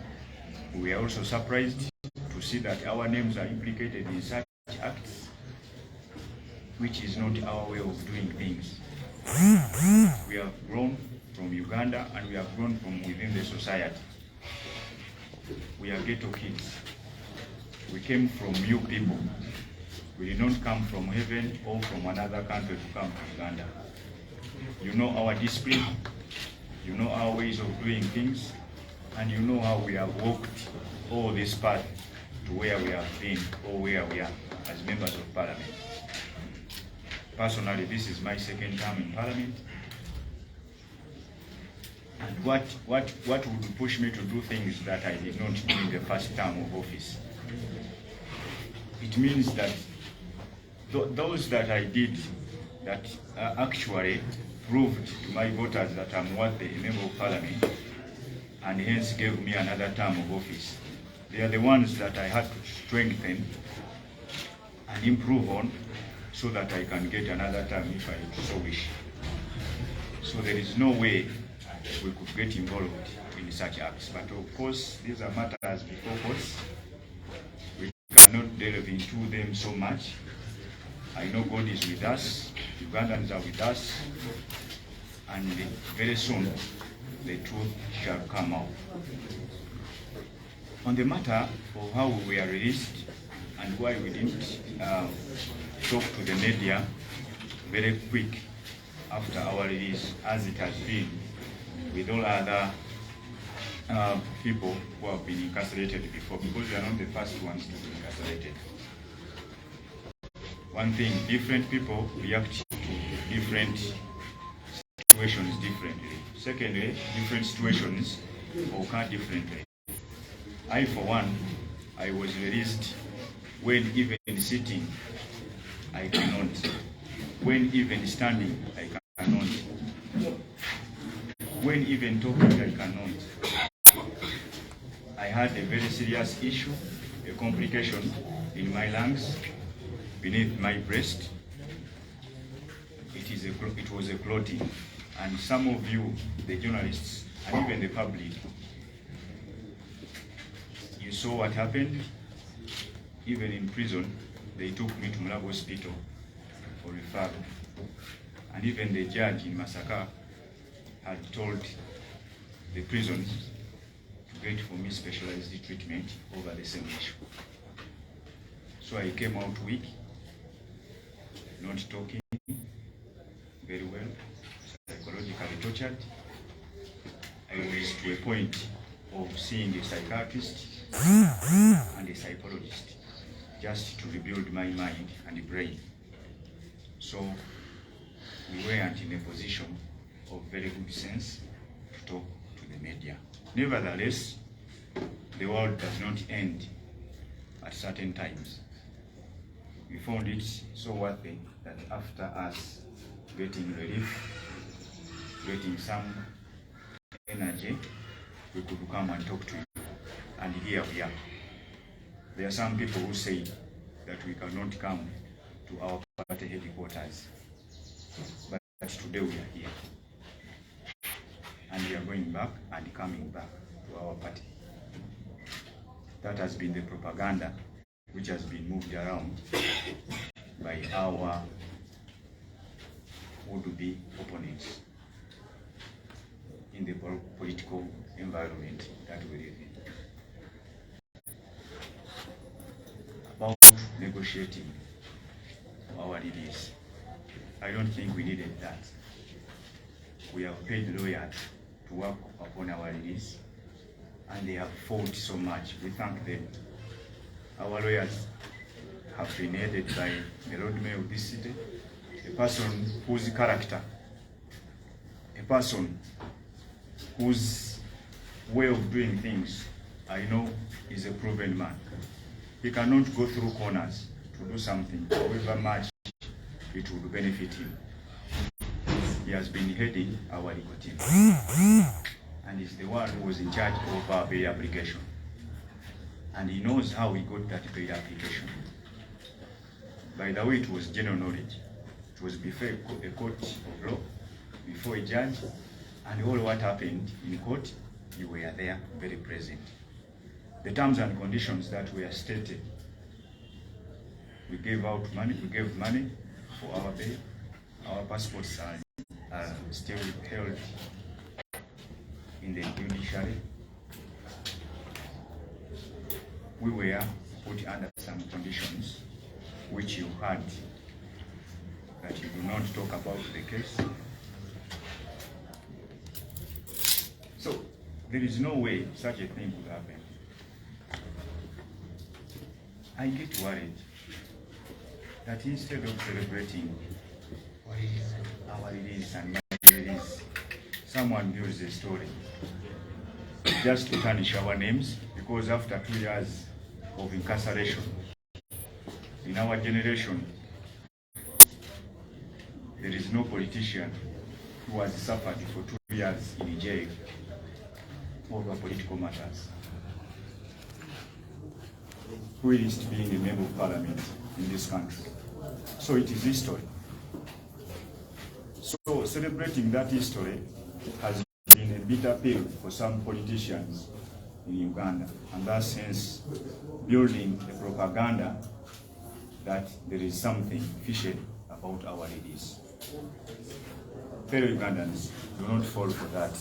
We are also surprised to see that our names are implicated in such acts, which is not our way of doing things. We have grown from Uganda and we have grown from within the society. We are ghetto kids. We came from you people. We did not come from heaven or from another country to come to Uganda. You know our discipline, you know our ways of doing things, and you know how we have walked all this path to where we have been or where we are as members of parliament. Personally, this is my second term in parliament. And what would push me to do things that I did not do in the first term of office? It means that those that I did that actually proved to my voters that I'm worthy a member of parliament and hence gave me another term of office. They are the ones that I had to strengthen and improve on so that I can get another term if I so wish. So there is no way we could get involved in such acts. But of course, these are matters before courts. We cannot delve into them so much. I know God is with us, Ugandans are with us, and very soon the truth shall come out. On the matter of how we were released and why we didn't talk to the media very quick after our release, as it has been with all other people who have been incarcerated before, because we are not the first ones to be incarcerated. One thing, different people react to different situations differently. Secondly, different situations occur differently. I, for one, I was released when even sitting, I cannot. When even standing, I cannot. When even talking, I cannot. I had a very serious issue, a complication in my lungs, beneath my breast. It was a clotting. And some of you, the journalists, and even the public, you saw what happened. Even in prison, they took me to Mulago Hospital for referral. And even the judge in Masaka had told the prisons to get for me specialized treatment over the same issue. So I came out weak, not talking very well, psychologically tortured. I was to a point of seeing a psychiatrist and a psychologist just to rebuild my mind and brain. So we weren't in a position of very good sense to talk to the media. Nevertheless, the world does not end at certain times. We found it so worthy that after us getting relief, getting some energy, we could come and talk to you. And here we are. There are some people who say that we cannot come to our party headquarters. But today we are here. And we are going back and coming back to our party. That has been the propaganda which has been moved around by our would-be opponents in the political environment that we live in. About negotiating our release, I don't think we needed that. We have paid lawyers to work upon our release, and they have fought so much. We thank them. Our lawyers have been headed by the Lord Mayor of this city, a person whose character, a person whose way of doing things, I know is a proven man. he cannot go through corners to do something, however much it would benefit him. He has been heading our legal team, and is the one who was in charge of our bail application. And he knows how we got that bail application. By the way, it was general knowledge. It was before a court of law, before a judge, and all what happened in court, you were there, very present. The terms and conditions that were stated, we gave money for our bail. Our passports are still held in the judiciary. We were put under some conditions which you had, that you do not talk about the case. So there is no way such a thing could happen. I get worried that instead of celebrating our release and my release, someone builds a story just to tarnish our names, because after 2 years of incarceration in our generation, there is no politician who has suffered for 2 years in jail over political matters. Who is being a member of parliament in this country? So it is history. So celebrating that history has been a bitter pill for some politicians in Uganda, and that sense building a propaganda that there is something fishy about our ladies. Fellow Ugandans, do not fall for that.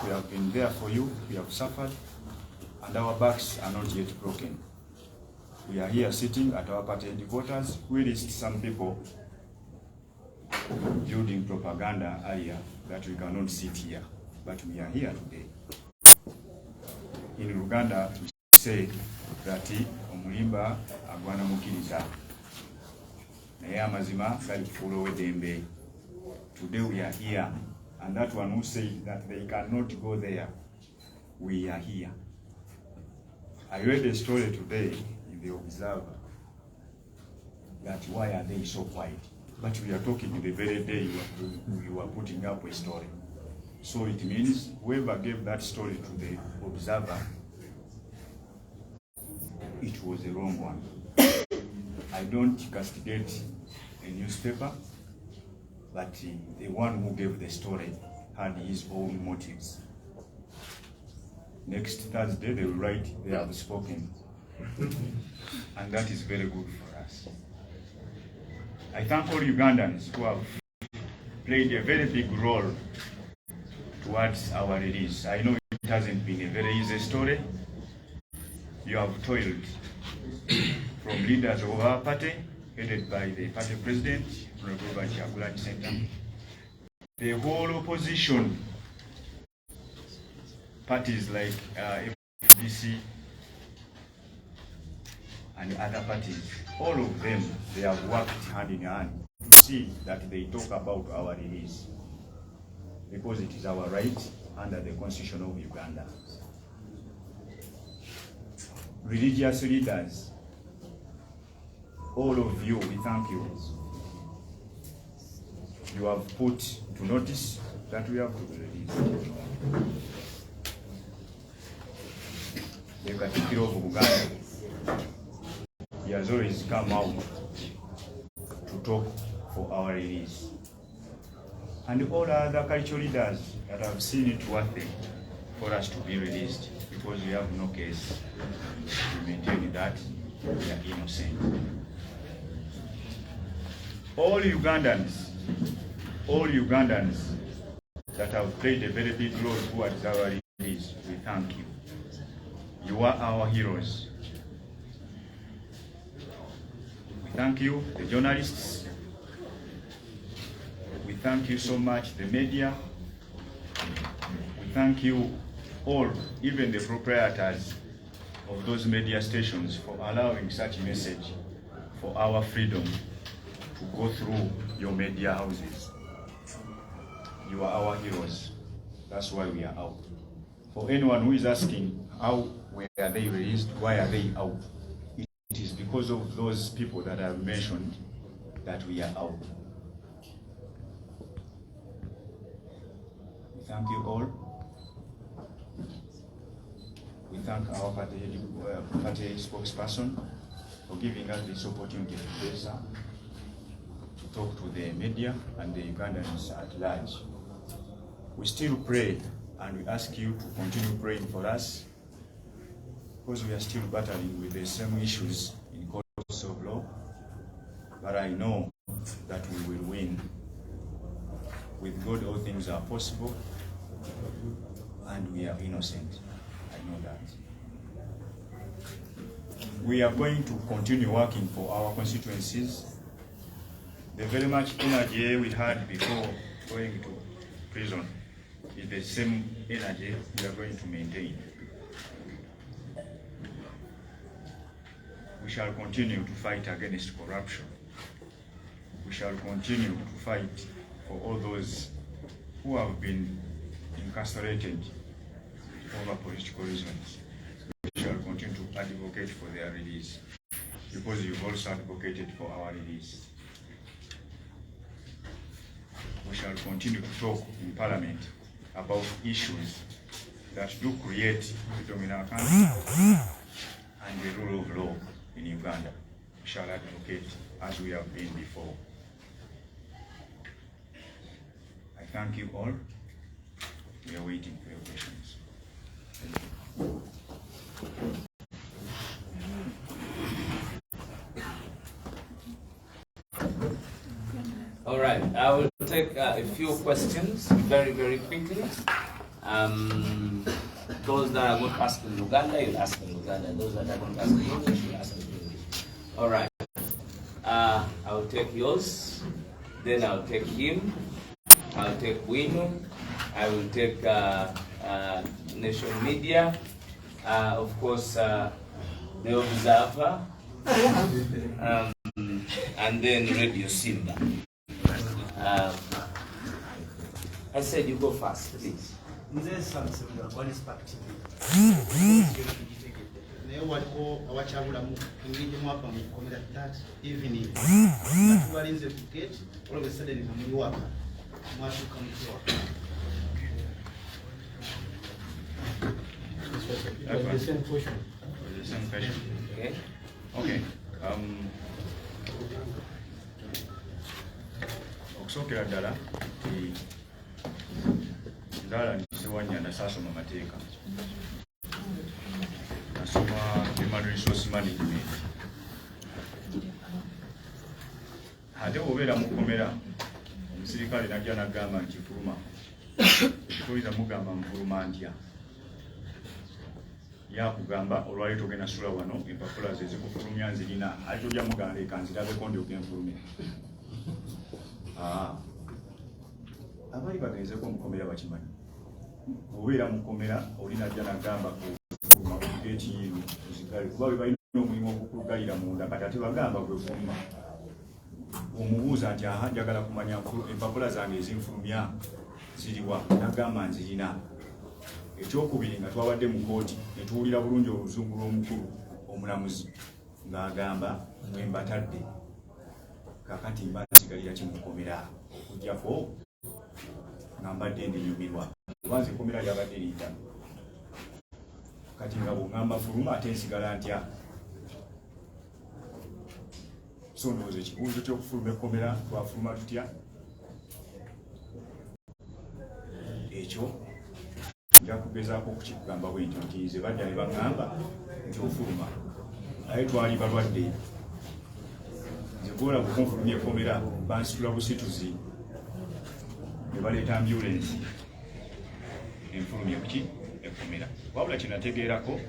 We have been there for you, we have suffered, and our backs are not yet broken. We are here sitting at our party headquarters. We list some people building propaganda earlier that we cannot sit here, but we are here today. In Uganda, we say that omulimba agwana mukiriza naye amazima gali kufuula ow'eddembe. Today we are here, and that one who said that they cannot go there, we are here. I read a story today in the Observer that why are they so quiet? But we are talking the very day you are putting up a story. So it means whoever gave that story to the Observer, it was a wrong one. I don't castigate a newspaper, but the one who gave the story had his own motives. Next Thursday they will write, they have spoken. And that is very good for us. I thank all Ugandans who have played a very big role towards our release. I know it hasn't been a very easy story. You have toiled from leaders of our party, headed by the party president, Ssegilinya, the whole opposition parties like FLASHLIGHTUG and other parties, all of them, they have worked hand in hand to see that they talk about our release, because it is our right under the Constitution of Uganda. Religious leaders, all of you, we thank you. You have put to notice that we have to be released. The Cathedral of Uganda, he has always come out to talk for our release. And all other cultural leaders that have seen it worth it for us to be released, because we have no case. We maintain that we are innocent. All Ugandans that have played a very big role towards our release, we thank you. You are our heroes. We thank you, the journalists. We thank you so much, the media. We thank you all, even the proprietors of those media stations, for allowing such a message for our freedom to go through your media houses. You are our heroes. That's why we are out. For anyone who is asking how were they released, why are they out, because of those people that I've mentioned that we are out. We thank you all. We thank our party spokesperson for giving us this opportunity to talk to the media and the Ugandans at large. We still pray, and we ask you to continue praying for us, because we are still battling with the same issues in courts of law, but I know that we will win. With God, all things are possible, and we are innocent. I know that. We are going to continue working for our constituencies. The very much energy we had before going to prison is the same energy we are going to maintain. We shall continue to fight against corruption. We shall continue to fight for all those who have been incarcerated over political reasons. We shall continue to advocate for their release, because you've also advocated for our release. We shall continue to talk in Parliament about issues that do create freedom in our country and the rule of law in Uganda. We shall advocate as we have been before. I thank you all. We are waiting for your questions. All right, I will take a few questions very, very quickly. Those that are going to ask in Uganda, you'll ask in Uganda. Those that are going to ask in English, you'll ask in English. All right. I will take yours. Then I'll take him. I'll take Wino. I will take Nation Media. Of course, the Observer. And then Radio Simba. I said you go fast, please. That evening, walinze ku gate, all of a sudden muliwaka mwashuka mkiwa. The same question. The same question. Okay. Okay. Okusokera ddala ndala ndi Ssewanyana saasoma mateeka, nasoma human resource management. Ate obeera mukomera omusirikale najja nagamba nti fuluma, toyinza mugamba nfuluma ntya, yakugamba olwali togenda sula wano empapula ze zikufulumya nzirina, ate ojja mugamba leka nzirabeko ndyoke nfulume. Abali bagenzeko omukomera bakimanyi, obeera mukomera olina ajja nagamba kufuluma geti yiru kuzigale, kuba bwe balina omulimu ogukulugalira munda kati ate bagamba gwe fuluma. Omubuuza nti aha njagala kumanya empapula zange ezinfulumya ziriwa, nagamba nzirina. Ekyokubiri nga twabadde mu kooti ne tuwulira bulungi oluzungu lw'omukulu omulamuzi ng'agamba mwe mbatadde, kakati mba nsigalira kimukomera okujjako nga mbadde ndinyumirwa, kuba nze komera lyabadde liyita. Kati nga bw'ŋŋamba fuluma ate nsigala ntya? So ndowooza ekibuuzo ky'okufuluma ekkomera twafuluma tutya? Ekyo nja kugezaako okukigamba bwe ntyo nti nze bajja ne baŋŋamba nti ofuluma, naye twali balwadde. Nze bw'olaba okunfulumya ekkomera bansitula busituzi ne baleeta ambulensi enfulumya kuki ekkomera. Wabula kye nategeerako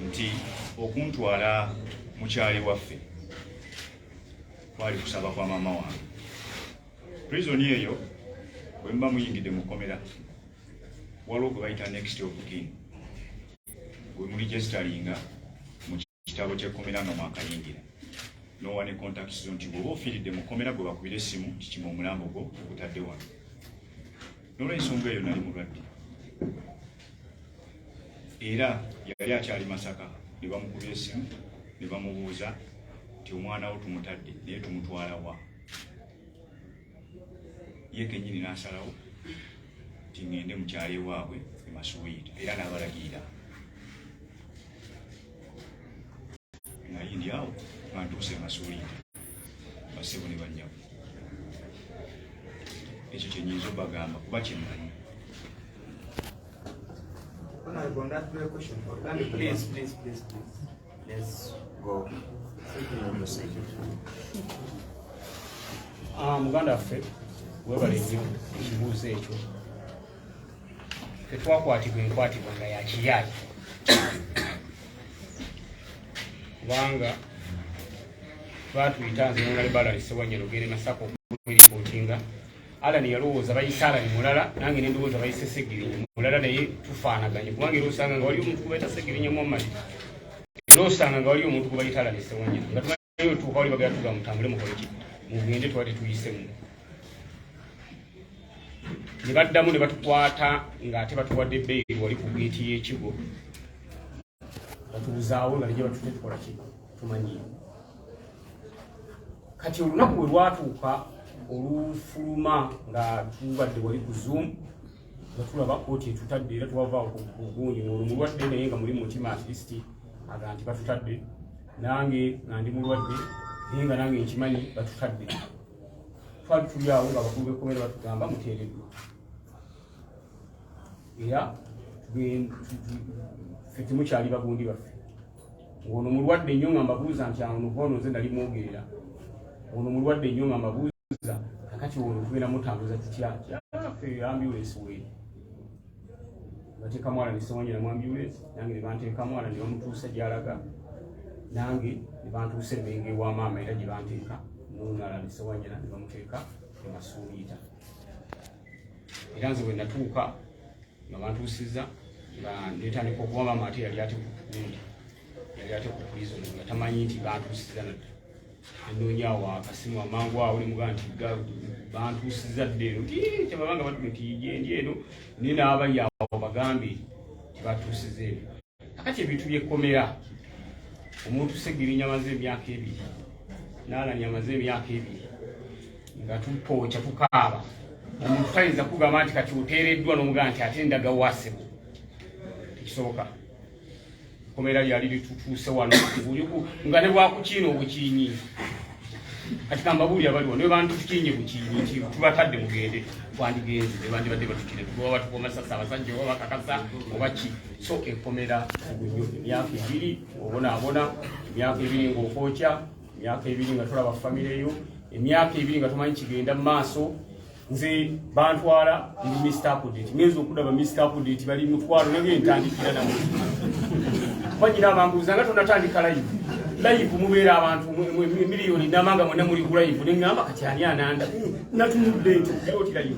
nti okuntwala mukyali waffe kwali kusaba kwa maama wange. Prison eyo bwe mba muyingidde mu kkomera waliwo gwe bayita next of kin, gwe muligestalinga mu kitabo ky'ekkomera nga mwakayingira, nowa ne contacts zo nti bw'oba ofiiridde mu kkomera gwe bakubira essimu kikima omulambo gwo ogutadde wano. N'olw'ensonga eyo nali mulwadde era yali akyali Masaka, ne bamukubira essimu ne bamubuuza nti omwana wo tumutadde naye tumutwala wa. Ye kennyini n'asalawo nti ngende mu kyalo ewaabwe e Masuuyita era n'abalagirira. Naye ndi awo nga ntuuse e Masuuyita bassebo ne bannyago. Ekyo kye nnyinza obagamba kuba kyemmanyi. Please. Let's go. Muganda waffe webale nnyo ekibuuzo ekyo. Tetwakwatibwa enkwatibwa nga yakiyaayi. Kubanga batuyita nze nga Lebala Ssewanyana ogende Masaka okweripotinga. Alani yalowooza bayise Alani mulala nange nendowooza bayise Ssegilinya mulala naye tufaanaganye kubanga era osanga nga waliyo omuntu gwebayita Ssegilinya Muhammad era osanga nga waliyo omuntu gwebayita Alani Ssewanyana nga tumanyi otuuka wali bagala tuga mutambule mukole ki mugende tuba tetuyisemu. Ne baddamu ne batukwata ng'ate batuwadde ebbeeyi wali ku geeti y'ekigo batubuzaawo nga nejye batute tukola ki tumanyiye. Kati olunaku we lwatuuka olufuluma nga tubadde wali ku Zoom nga tulaba kooti etutadde era twavaawo ku bugunyi olwo mulwadde naye nga muli mutima at least aga nti batutadde nange nga ndi mulwadde naye nga nange nkimanyi batutadde. Twali tuli awo nga bakulu b'ekkomera batugamba muteereddwa era ffe temukyali bagundi baffe. Ono mulwadde nnyo nga mbabuuza nti ono nze nali mwogerera. Ono mulwadde nnyo nga mbabuuza kakati ono tugenda mutambuza tutya ffe ambulance we bateekamu Alani Ssewanyana mu ambulance nange ne banteekamu Alani ne bamutuusa gy'alaga nange ne bantuusa Mmengo ewa maama era gye banteeka n'ono Alani Ssewanyana ne bamuteeka e Masuuyita. Era nze bwe natuuka nga bantuusizza nga netandika okuba maama ate yali ate ku prison nga tamanyi nti bantuusizza nadda. Enoonyaawo akasimu amangu awo ne mugamba nti bantuusizza dda eno kyebabanga batuga nti gyendi eno naye n'abali awo bagambe tibatuusizza eno. Kakati ebintu by'ekkomera omuntu Ssegilinya amaze emyaka 2 n'Alani amaze emyaka 2 nga tupooca tukaaba. Omuntu tayinza kugamba nti kati oteereddwa n'omugamba nti ate ndaga waasebo tekisoboka. Komera lyali litutuuse wano nga ne bwakukiina obukiinyi kati kambabuli abaliwo ne bantu tukiinye bukiinyi nti tubatadde mugende twandigenze ne bandibadde batukire tugoba batukoma sasa abasajja oba bakakasa oba ki. So ekkomera emyaka 2 obonaabona emyaka 2 ng'okookya emyaka 2 nga tulaba famire yo emyaka 2 nga tumanyi kigenda mu maaso. Nze bantwala ndi Mr. Update ngenza okudaba Mr. Update bali mutwalo nange ntandikira namu banyina abambuuza nga tonatandika live mubeera abantu miliyoni namanga mwena muli ku live neŋŋamba kati ani ananda natunudde nti biroti live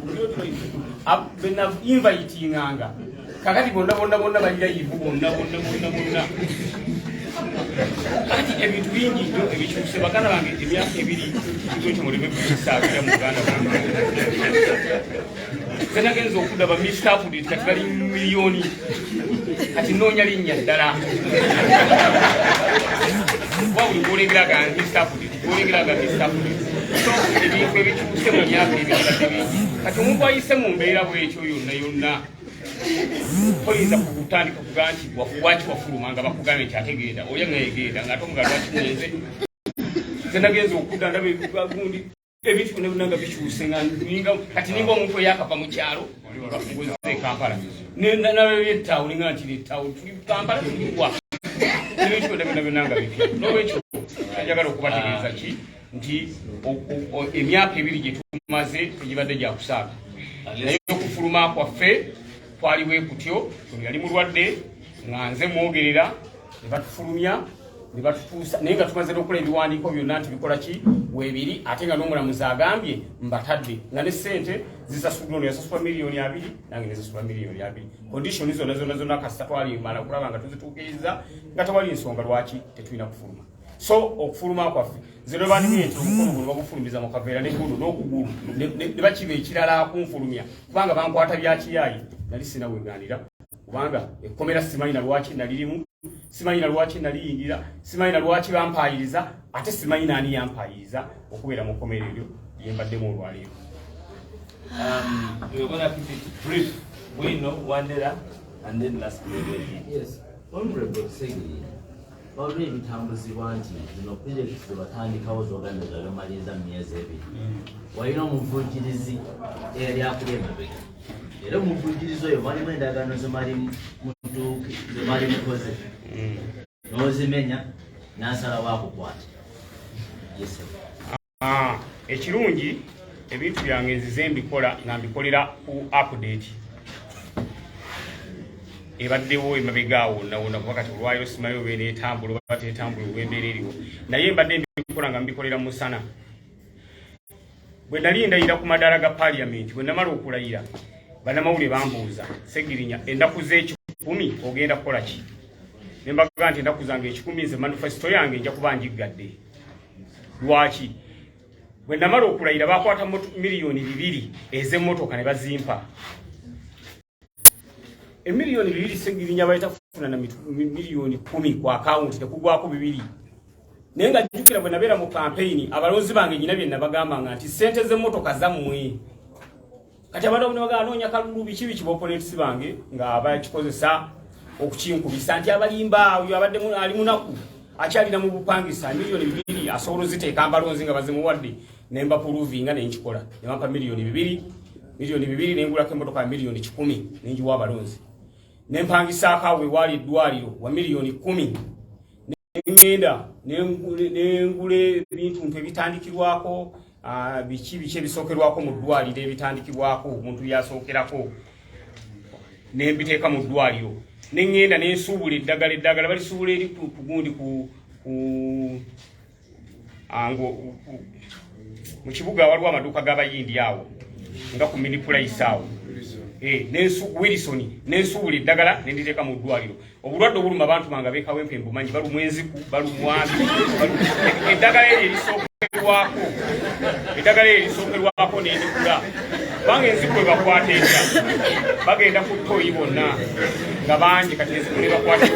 bena invitinganga kakati bonna bali live bonna kati ebintu bingi nnyo ebikyuse baganda bange emyaka 2 kikwete muleme kukisaabira mu Uganda bange. Nze nagenza okudaba Mr. Update kati bali miliyoni kati noonya linnya ddala wabuli ng'olengeraga Mr. Update ng'olengeraga Mr. Update. So ebintu ebikyuse mu myaka ebibadde bingi kati omuntu ayise mu mbeera bw'ekyo yonna oyinza kutandika kugaa nti waki wafuluma nga bakugambye nti ate genda oya ng'egenda ng'ate omuga lwaki mwenze. Nze nagenza okudda ndaba gundi ebintu byonna nga bikyuse kati ninga omuntu eyakava mu kyalo ngoze Kampala nalabyettawo ninga nti nettawo tuli Kampala tuliwa ebintu byonna nga bipya. N'olwekyo njagala okubategeeza ki nti emyaka 2 gye tumaze tegibadde gya kusaaga naye okufuluma kwaffe twali bwe kutyo. Yali mulwadde nga nze mwogerera ne batufulumya ne batutuusa naye nga tumaze n'okola ebiwandiiko byonna nti bikola ki weebiri ate nga n'omulamuzi agambye mbatadde nga ne ssente zisasuddwa ono yasasula miliyoni 2 nange nezasula miliyoni 2. Kondishoni zonna kasita twalimala okulaba nga tuzituukiriza nga tewali nsonga lwaki tetulina kufuluma. So okufuluma kwaffe zero bandimye nti omukono guno bagufulumiza mu kaveera n'eggulo n'okugulu ne bakiba ekirala kunfulumya kubanga bankwata byakiyaayi nali sinaweganira kubanga ekkomera simanyi na lwaki nalirimu simanyi na lwaki naliyingira, simanyi na lwaki bampayiriza, ate simanyi nani yampayiriza okubeera mu kkomera eryo lye mbaddemu olwaleero. We're going to keep it brief. We know Wandera and then last year. Yes, Honorable Ssegilinya, olwo ebitambuzibwa nti zino projekiti ze batandikawo z'oganda zalemaliza mu myezi ebiri. Walina omuvujjirizi eyali akuli emabega. Era omuvujjirizi oyo mwalimu endagaano zemali mutuuke zemali mukoze. N'ozimenya n'asalawo akukwata. Yes, sir. Ekirungi ebintu byange nzize mbikola nga mbikolera ku update ebaddewo emabegaawo nawona wakati olwayo simayo beera etambula oba tetambula olw'embeera eriwo naye mbadde mbikola nga mbikolera musana. Bwe nali ndayira ku madaala ga parliament bwe namala okulayira bannamawulire bambuuza, Ssegilinya, ennaku z'ekikumi ogenda kukola ki? Ne mbaga nti ennaku zange ekikumi nze manifesito yange nja kuba njiggadde. Lwaki? Bwe namala okulayira bakwata miliyoni 2 ez'emmotoka ne bazimpa. Miliyoni 2 Ssegilinya bayita kufuna na miliyoni 10 ku akawunti tekugwako 2. Naye nga jjukira bwe nabeera mu campaign abalonzi bange nyina bye nabagambanga nti ssente z'emmotoka zammwe. Kati abantu bano baganoonya kalulu biki b'opponents bange nga bakikozesa okukinkubisa nti abalimba oyo abadde ali munaku akyalina mu bupangisa miliyoni 2 asobola ziteeka abalonzi nga bazimuwadde ne mbapuruvinga ne nkikola ne bampa miliyoni 2 ne ngulako emmotoka ya miliyoni 10 ne njiwa abalonzi ne mpangisa akaawe wali eddwaliro wa miliyoni 10 ngenda ne ngule ebintu ebitandikirwako biki ebisookerwako mu ddwaliro ebitandikirwako omuntu byasookerako ne mbiteeka mu ddwaliro ne ngenda ne nsuubula eddagala balisuubula eri ku gundi ku mu kibuga waliwo amaduuka g'abayindi awo nga ku mini price awo Wilson nensuubula eddagala ne nditeeka mu ddwaliro. Obulwadde obuluma abantu bange beekawempe mbumanyi balumu enziku balumwami eddagala eryo erisookerwako n'endigula bange enziku bwe bakwata etya bagenda ku ttooyi bonna nga bangi kati enziku ne bakwata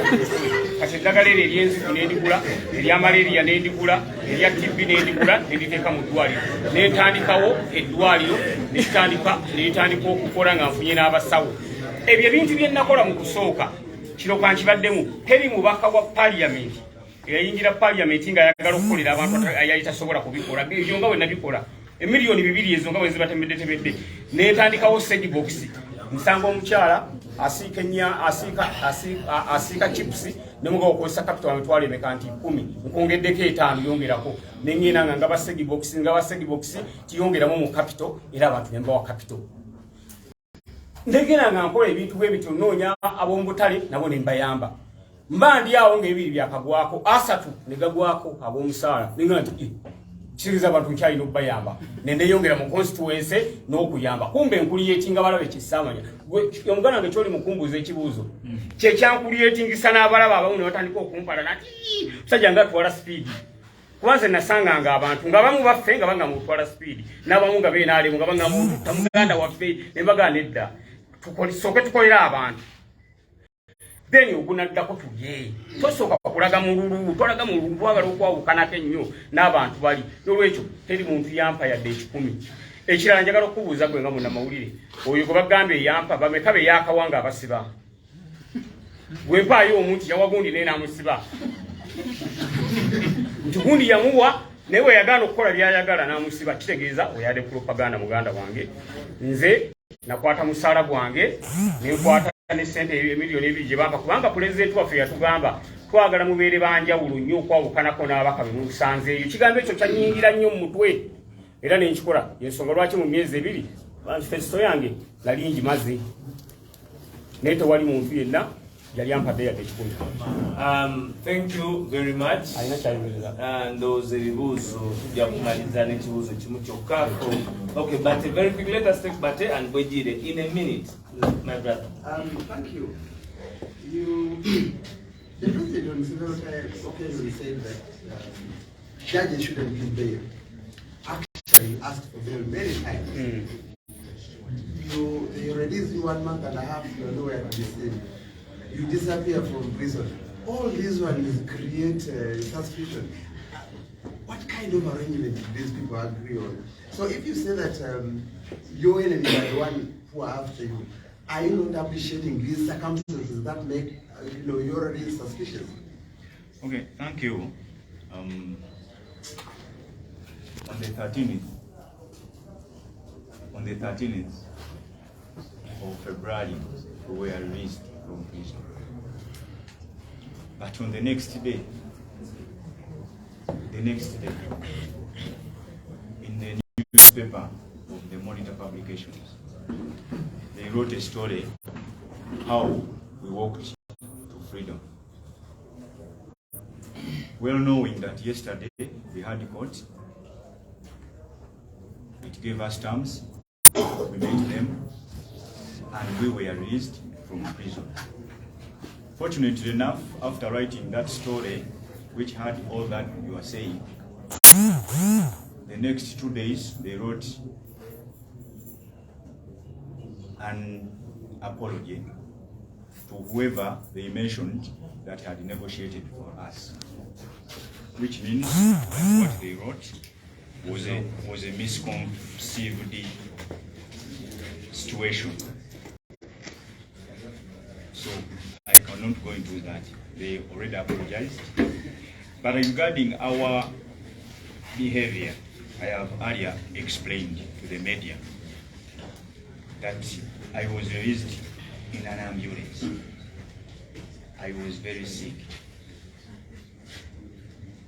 kati eddagala eryo ery'enziku n'endigula erya malaria n'endigula erya TB n'endigula nenditeeka mu ddwaliro nentandikawo eddwaliro netandika okukola nga nfunye n'abasawo. Ebyo ebintu bye nakola mu kusooka kiro kankibaddemu teri mubaka wa parliament eyayingira parliament nga ayagala okukolera abantu ayali tasobola kubikola ebyo nga bwe nabikola emiliyoni 2 ezo nga bwe zibatemedde netandikawo stage box nsanga omukyala asiika chips nemuga okozesa capital amitwalo emeka nti 10 nkongeddeko 5 yongerako nengenda nga ngaba stage box tiyongeramu mu capital era abantu nembawa capital. Ndegera nga nkola ebintu bwebityo noonya ab'omubutale nabo ne mbayamba. Mba ndi awo ng'ebiri byakagwako asatu ne gagwako ab'omusaala ninga nti kiriza abantu nkyalina okubayamba nendeyongera mu constituency n'okuyamba kumbe nkuliyetinga balaba ekisamanya omuganda nge kyoli mukumbuza ekibuuzo kyekyankuliyetingisa n'abalaba abamu ne batandika okumpala nati musajja nga atwala speed kubanze nasanganga abantu nga bamu baffe nga banga mutwala speed n'abamu nga beenaalemu nga banga mututta muganda waffe ne bagana edda tukolisooke tukolera abantu then ogunaddako tulye tosooka kulaga mululu twalaga mululu twagala okwawukanako ennyo n'abantu bali n'olwekyo teri muntu yampa yadde 10. Ekirala njagala okubuuza gwe nga munnamawulire oyo gwe bagambye yampa bameka be yakawanga abasiba gwe mpaayo omuntu yawagundi naye n'amusiba nti gundi yamuwa naye we yagaana okukola byayagala n'amusiba kitegeeza oyadde propaganda muganda wange. Nze nakwata musaala gwange nenkwata ne sente emiliyoni 2 gye bampa kubanga pulezidenti waffe yatugamba twagala mubeere banjawulo nnyo okwawukanako n'abaka be musanzeeyo. Kigambo ekyo kyanyingira nnyo mu mutwe era nenkikola yensonga lwaki mu myezi 2 manifesito yange nali ngimaze naye tewali muntu yenna yali ampadde yadde ekikumi. Thank you very much. Ndoze ebibuuzo tujja kumaliza n'ekibuuzo kimu kyokka. Okay, but very quickly let us take Bate and Bogedde in a minute, my brother. Thank you. The president on several occasions said that judges shouldn't be bail. Actually, asked for bail many times. You release you 1 month and a half, you're nowhere to be seen. You disappear from prison. all these ones create suspicion. What kind of arrangement did these people agree on? So if you say that your enemies are the one who are after you, are you not appreciating these circumstances that make you're already suspicious? Okay, thank you. On the 13th of February, we were released from prison. But on the next day, in the newspaper of the Monitor Publications, they wrote a story how we walked to freedom. Well knowing that yesterday we had the court, it gave us terms, we made them, and we were released from prison. Fortunately enough, after writing that story, which had all that you are saying, the next 2 days they wrote an apology to whoever they mentioned that had negotiated for us, which means that what they wrote was a misconceived situation. So I cannot go into that. They already apologized. But regarding our behavior, I have earlier explained to the media that I was released in an ambulance. I was very sick.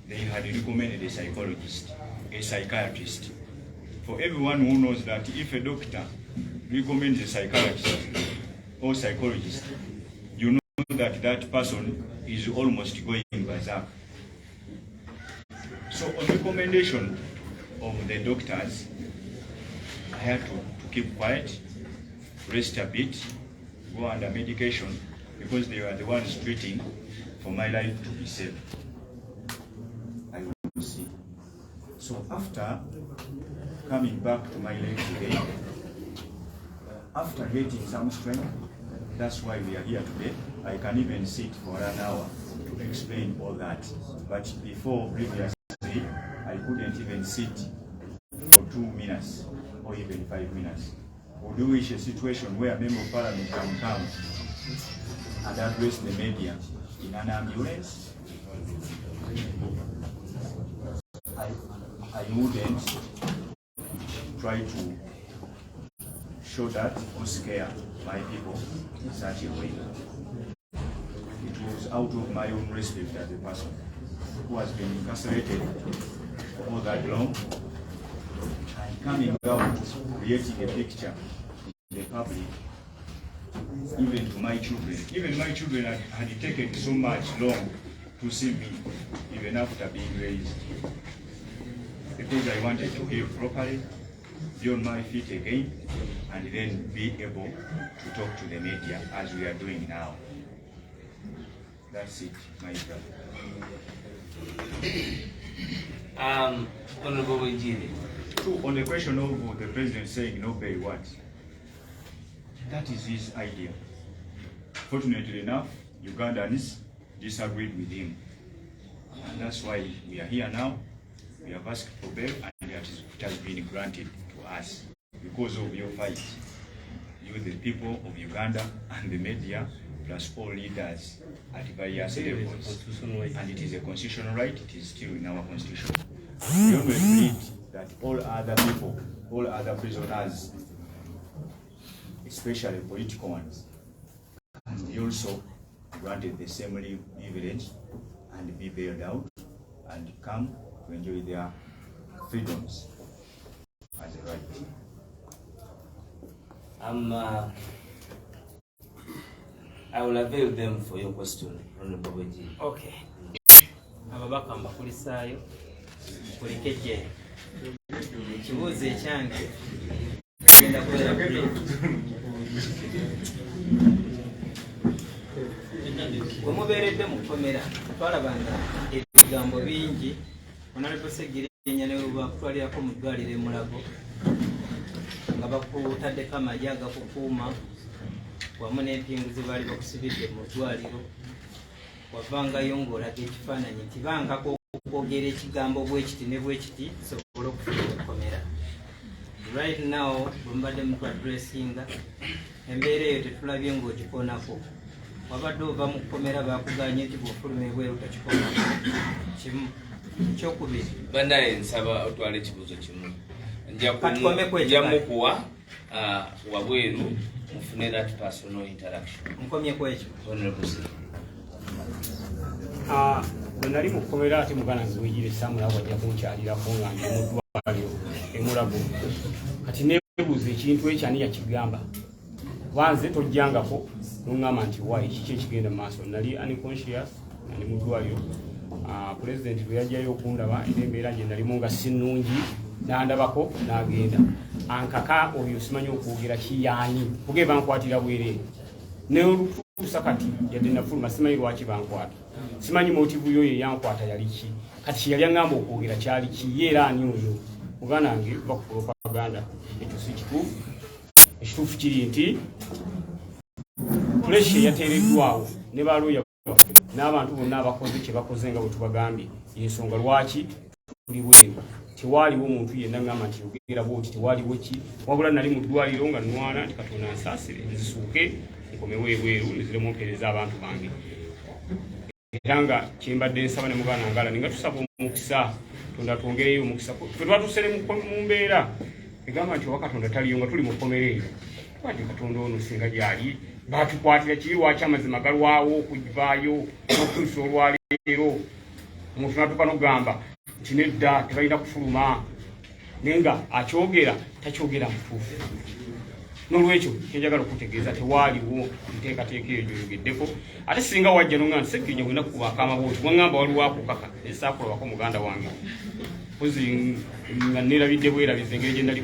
They had recommended a psychologist, a psychiatrist. For everyone who knows that if a doctor recommends a psychiatrist or psychologist, you know that that person is almost going berserk. So on recommendation of the doctors, I had to keep quiet, rest a bit, go under medication, because they were the ones treating for my life to be saved. I will see. So after coming back to my legs again, after getting some strength, that's why we are here today. I can even sit for an hour to explain all that. But before previously, I couldn't even sit for 2 minutes or even 5 minutes. Would you wish a situation where a member of parliament can come and address the media in an ambulance? I wouldn't try to show that or scare my people in such a way. It was out of my own respect as a person who has been incarcerated for all that long, and coming out, creating a picture in the public, even to my children. Even my children had taken so much long to see me, even after being raised, because I wanted to heal properly, be on my feet again, and then be able to talk to the media as we are doing now. That's it, my brother. Honorable Ssegilinya. So on the question of the president saying no pay what, that is his idea. Fortunately enough, Ugandans disagreed with him. And that's why we are here now. We have asked for bail, and it has been granted to us because of your fight. You, the people of Uganda, and the media, plus all leaders at various levels. And it is a constitutional right, it is still in our constitution. We always read that all other people, all other prisoners, especially political ones, can be also granted the same privilege and be bailed out and come to enjoy their freedoms as a right. I will avail them for your question, Honorable Ssegilinya. Okay. Ababaka mbakulisaayo kulikeje ekibuuzo ekyange genda kubeera brief. Bwe mubeeredde mu kkomera twalabanga ebigambo bingi Honorable Ssegilinya ne bakutwalirako mu ddwaliro e Mulago nga bakutaddeko amagye agakukuuma wamu n'empingu ze baali bakusibidde mu ddwaliro wavangayo ng'olaga ekifaananyi nti bankako okwogera ekigambo bwekiti ne bwekiti sobola okufuna enkomera. Right now bwe mbadde mu addressinga embeera eyo tetulabye ng'okikonako. Wabadde ova mu kkomera bakuganye nti bw'ofuluma ebweru takikonako. Kimu. Ekyokubiri. Bannaye nsaba otwala ekibuuzo kimu. Nja mukuwa wabweru mufune that personal interaction. Nkomyeko ekyo. Bwe nali mu kkomera ate mugana nziwigire Samuel wajja kunkyalirako nga ndi mu ddwaliro emulago. Kati neebuuza ekintu ekyo ani yakigamba. Wanze tojjangako n'oŋŋamba nti wayi kiki ekigenda mu maaso. Nali unconscious nga ndi mu ddwaliro. Pulezidenti bwe yajjayo okundaba era embeera gye nalimu nga si nnungi n'andabako n'agenda. Ankaka oyo simanyi okwogera kiyaani kuge bankwatira bwereere. Neolutuusa kati yadde nafuluma simanyi lwaki bankwata. Simanyi motivu yo yankwata yali ki. Kati kye yali aŋŋamba okwogera kyali ki ye era ani oyo. Muganda wange va ku propaganda ekyo si kituufu. Ekituufu kiri nti puleesha yateereddwawo ne balooya n'abantu bonna abakoze kye bakoze nga bwe tubagambye. Ensonga lwaki tuli bweru. Tewaliwo omuntu yenna ngamba nti yogera bwoti tewaliwo ki. Wabula nali mu ddwaliro nga nnwana nti Katonda nsaasire nzisuuke nkomewo ebweru nziremu mpeereza abantu bange. Era nga kyembadde nsaba ne muganda ngala ninga tusaba omukisa Katonda twongereyo omukisa. Ffe twatuuse mu mbeera egamba nti owa Katonda taliyo nga tuli mu kkomera eyo. Twati Katonda ono singa gyali batukwatira kiri lwaki amazima galwawo okuvaayo n'okutuusa olwaleero. Omuntu natuuka n'ogamba nti nedda tebalina kufuluma naye nga akyogera takyogera mutuufu. N'olwekyo kyenjagala okutegeeza tewaliwo nteekateeka eyo gyoyogeddeko. Ate singa wajja n'oŋŋamba nti Ssegirinya olina kubaako amabooti waŋŋamba waliwo akukaka esaakulabako muganda wange. Pozi nga neerabidde bwerabize engeri gye ndali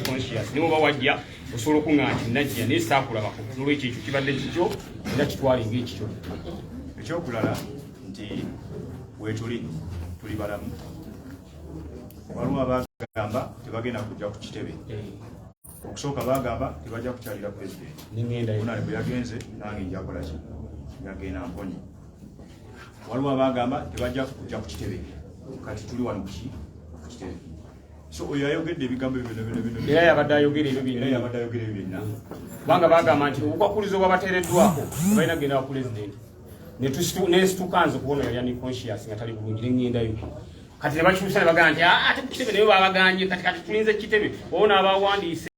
conscious naye oba wajja osobola okuŋŋamba nti najja naye saakulabako. N'olwekyo ekyo kibadde kikyo era kitwale ng'ekikyo. Ekyokulala nti weetuli tuli balamu. Waliwo abagamba tebagenda kujja ku kitebe. Okusooka bagamba tebajja kukyalira pulezidenti. Munane bwe yagenze nange nja kukola ki? Yagenda mponye. Waliwo abagamba tebajja kujja ku kitebe. Kati tuli wano ku kitebe. So oyo ayogedde ebigambo bino. Era yabadde ayogera ebyo byonna. Kubanga bagamba nti obukwakulizo bwabateereddwako tebalina kugenda wa pulezidenti. Nesituka nze kubona yali unconscious nga tali bulungi ne ŋŋendayo. Kati ne bakyusa ne bagamba nti ate ku kitebe naye babaganye kati tulinze kitebe. Wabona abawandiise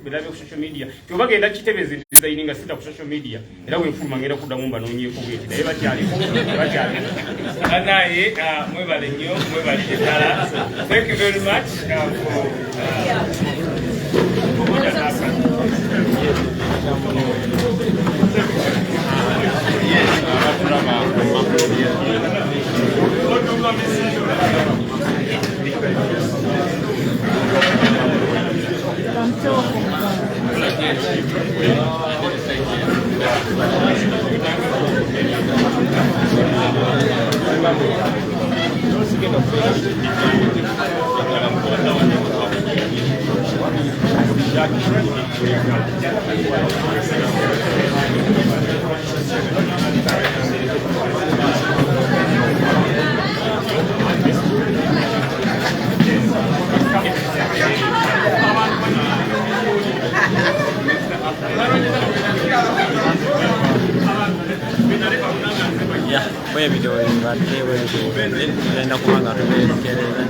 berabe ku social media. Tebagenda kitebe designing nga sita ku social media. Era wenfuluma ngenda kuddamu mbanoonyeeko bweti naye bakyaliko. Naye mwebale nnyo mwebale ddala. Thank you very much bwe video ebadde bwegenda kubanga tuberekerera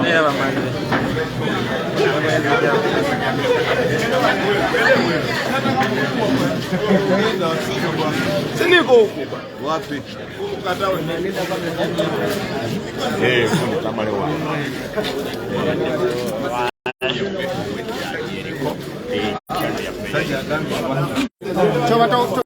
Neva madre. Sini huko wapi? Ukata wewe. Kama leo. Sasa